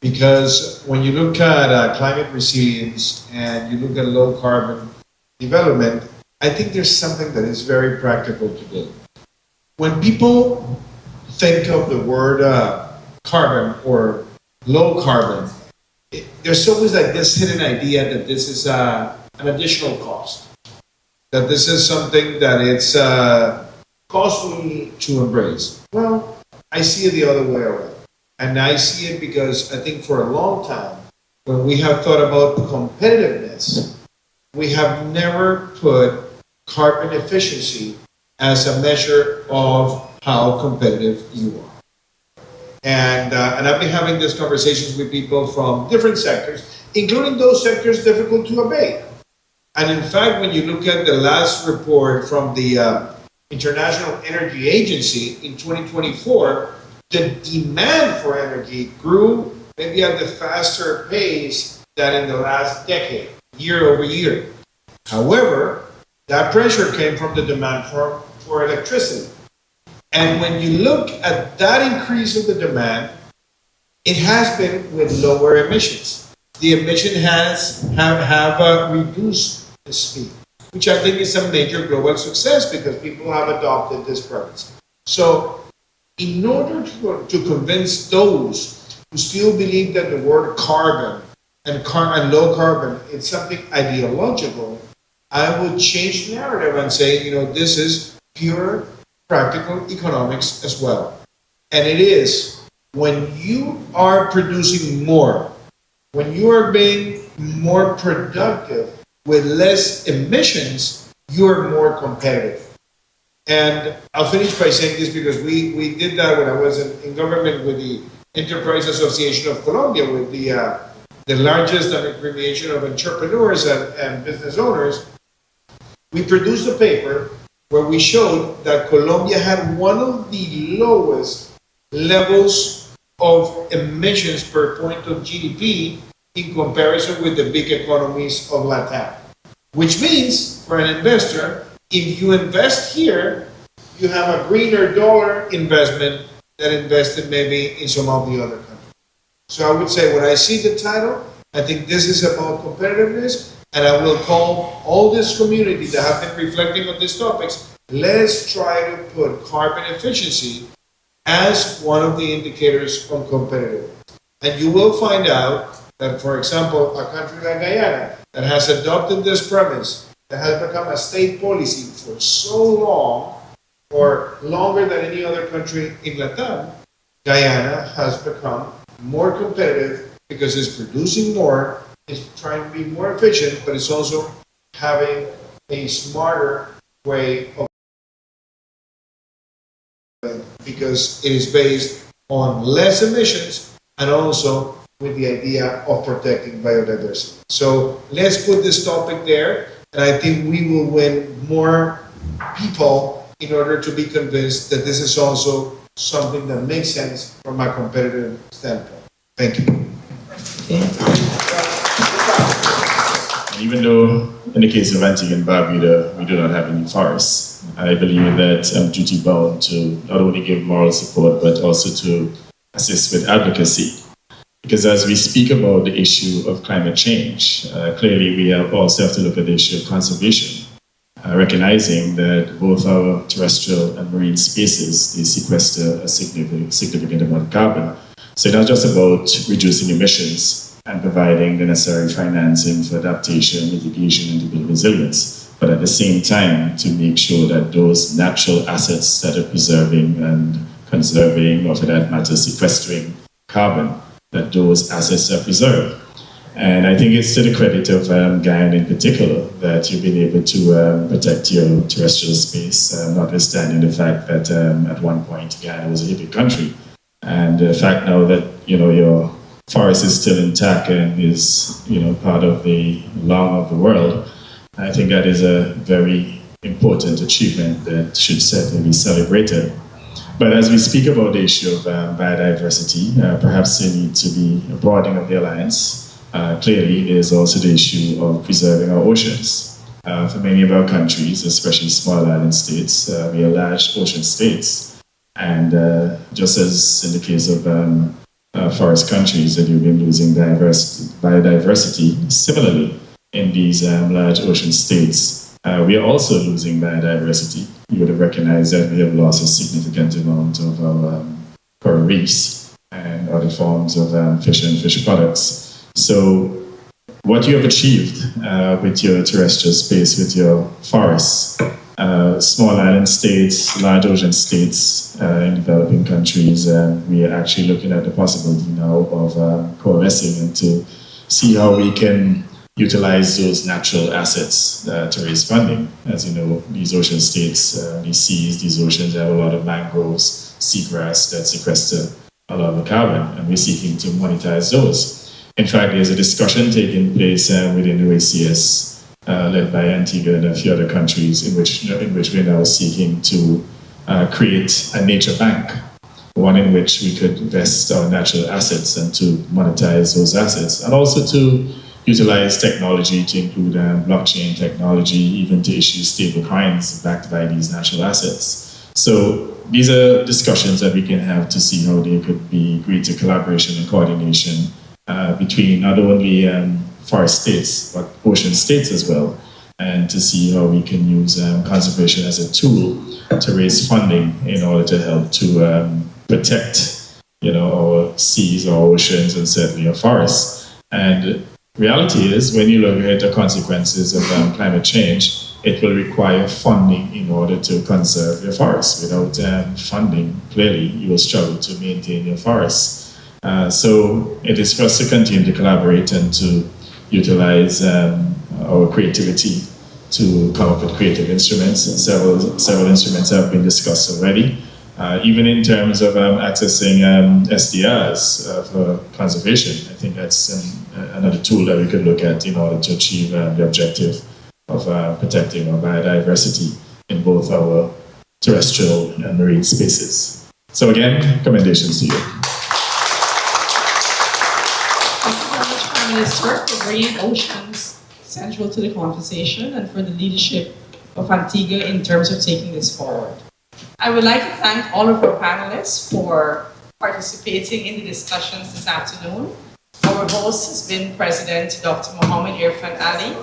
Speaker 5: because when you look at climate resilience and you look at low carbon development, I think there's something that is very practical to do. When people think of the word carbon or low carbon, there's always like this hidden idea that this is an additional cost, that this is something that it's costly to embrace. Well, I see it the other way around. And I see it because I think for a long time, when we have thought about competitiveness, we have never put carbon efficiency as a measure of how competitive you are. And I've been having these conversations with people from different sectors, including those sectors difficult to abate. And in fact, when you look at the last report from the International Energy Agency in 2024, the demand for energy grew maybe at the faster pace than in the last decade, year over year. However, that pressure came from the demand for electricity. And when you look at that increase of the demand, it has been with lower emissions. The emission have reduced the speed, which I think is a major global success because people have adopted this premise. So in order to convince those who still believe that the word carbon and low carbon is something ideological, I would change the narrative and say, this is pure practical economics as well. And it is when you are producing more, when you are being more productive with less emissions, you're more competitive. And I'll finish by saying this because we did that when I was in government with the Enterprise Association of Colombia, with the largest aggregation of entrepreneurs and business owners. We produced a paper where we showed that Colombia had one of the lowest levels of emissions per point of GDP in comparison with the big economies of Latin. Which means, for an investor, if you invest here, you have a greener dollar investment than invested maybe in some of the other countries. So I would say when I see the title, I think this is about competitiveness, and I will call all this community that have been reflecting on these topics, let's try to put carbon efficiency as one of the indicators on competitiveness. And you will find out that, for example, a country like Guyana that has adopted this premise, that has become a state policy for so long, or longer than any other country in Latam, Guyana has become more competitive because it's producing more, it's trying to be more efficient, but it's also having a smarter way of because it is based on less emissions and also with the idea of protecting biodiversity. So let's put this topic there, and I think we will win more people in order to be convinced that this is also something that makes sense from a competitive standpoint. Thank you.
Speaker 11: Even though in the case of Antigua and Barbuda, we do not have any forests, I believe that I'm duty bound to not only give moral support, but also to assist with advocacy. Because as we speak about the issue of climate change, clearly we also have to look at the issue of conservation. recognizing that both our terrestrial and marine spaces, they sequester a significant amount of carbon. So it's not just about reducing emissions and providing the necessary financing for adaptation, mitigation, and to build resilience, but at the same time to make sure that those natural assets that are preserving and conserving, or for that matter, sequestering carbon, that those assets are preserved. And I think it's to the credit of Guyana in particular that you've been able to protect your terrestrial space, notwithstanding the fact that at one point Guyana was a hippie country. And the fact now that your forest is still intact and is part of the lung of the world, I think that is a very important achievement that should certainly be celebrated. But as we speak about the issue of biodiversity, perhaps there needs to be a broadening of the alliance. Clearly, there's also the issue of preserving our oceans. For many of our countries, especially small island states, we are large ocean states. And just as in the case of forest countries that you've been losing biodiversity, similarly, in these large ocean states, we are also losing biodiversity. You would have recognized that we have lost a significant amount of our coral reefs and other forms of fish and fish products. So what you have achieved with your terrestrial space, with your forests, small island states, large ocean states in developing countries, we are actually looking at the possibility now of coalescing and to see how we can utilize those natural assets to raise funding. As you know, these ocean states, these seas, these oceans have a lot of mangroves, seagrass that sequester a lot of the carbon, and we're seeking to monetize those. In fact, there's a discussion taking place within the OACS, led by Antigua and a few other countries, in which we're now seeking to create a nature bank, one in which we could invest our natural assets and to monetize those assets, and also to utilize technology to include blockchain technology, even to issue stable coins backed by these natural assets. So these are discussions that we can have to see how there could be greater collaboration and coordination between not only forest states, but ocean states as well, and to see how we can use conservation as a tool to raise funding in order to help to protect our seas, our oceans, and certainly our forests. And reality is, when you look at the consequences of climate change, it will require funding in order to conserve your forests. Without funding, clearly, you will struggle to maintain your forests. So it is for us to continue to collaborate and to utilize our creativity to come up with creative instruments. And several instruments have been discussed already. Even in terms of accessing SDRs for conservation, I think that's another tool that we could look at in order to achieve the objective of protecting our biodiversity in both our terrestrial and marine spaces. So again, commendations to you.
Speaker 1: Thank you very much, Prime Minister, for bringing oceans central to the conversation and for the leadership of Antigua in terms of taking this forward. I would like to thank all of our panelists for participating in the discussions this afternoon. Our host has been President Dr. Mohammed Irfan Ali,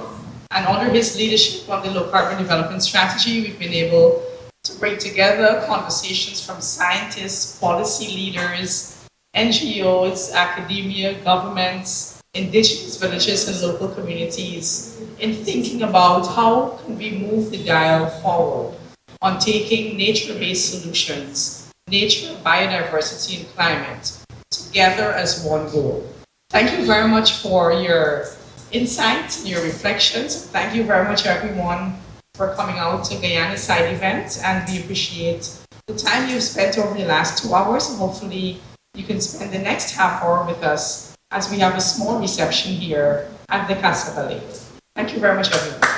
Speaker 1: and under his leadership on the Low Carbon Development Strategy, we've been able to bring together conversations from scientists, policy leaders, NGOs, academia, governments, indigenous villages, and local communities in thinking about how can we move the dial forward on taking nature-based solutions, nature, biodiversity, and climate together as one goal. Thank you very much for your insights and your reflections. Thank you very much, everyone, for coming out to Guyana'S side event, and we appreciate the time you've spent over the last 2 hours, and hopefully you can spend the next half hour with us as we have a small reception here at the Casa Valley. Thank you very much, everyone.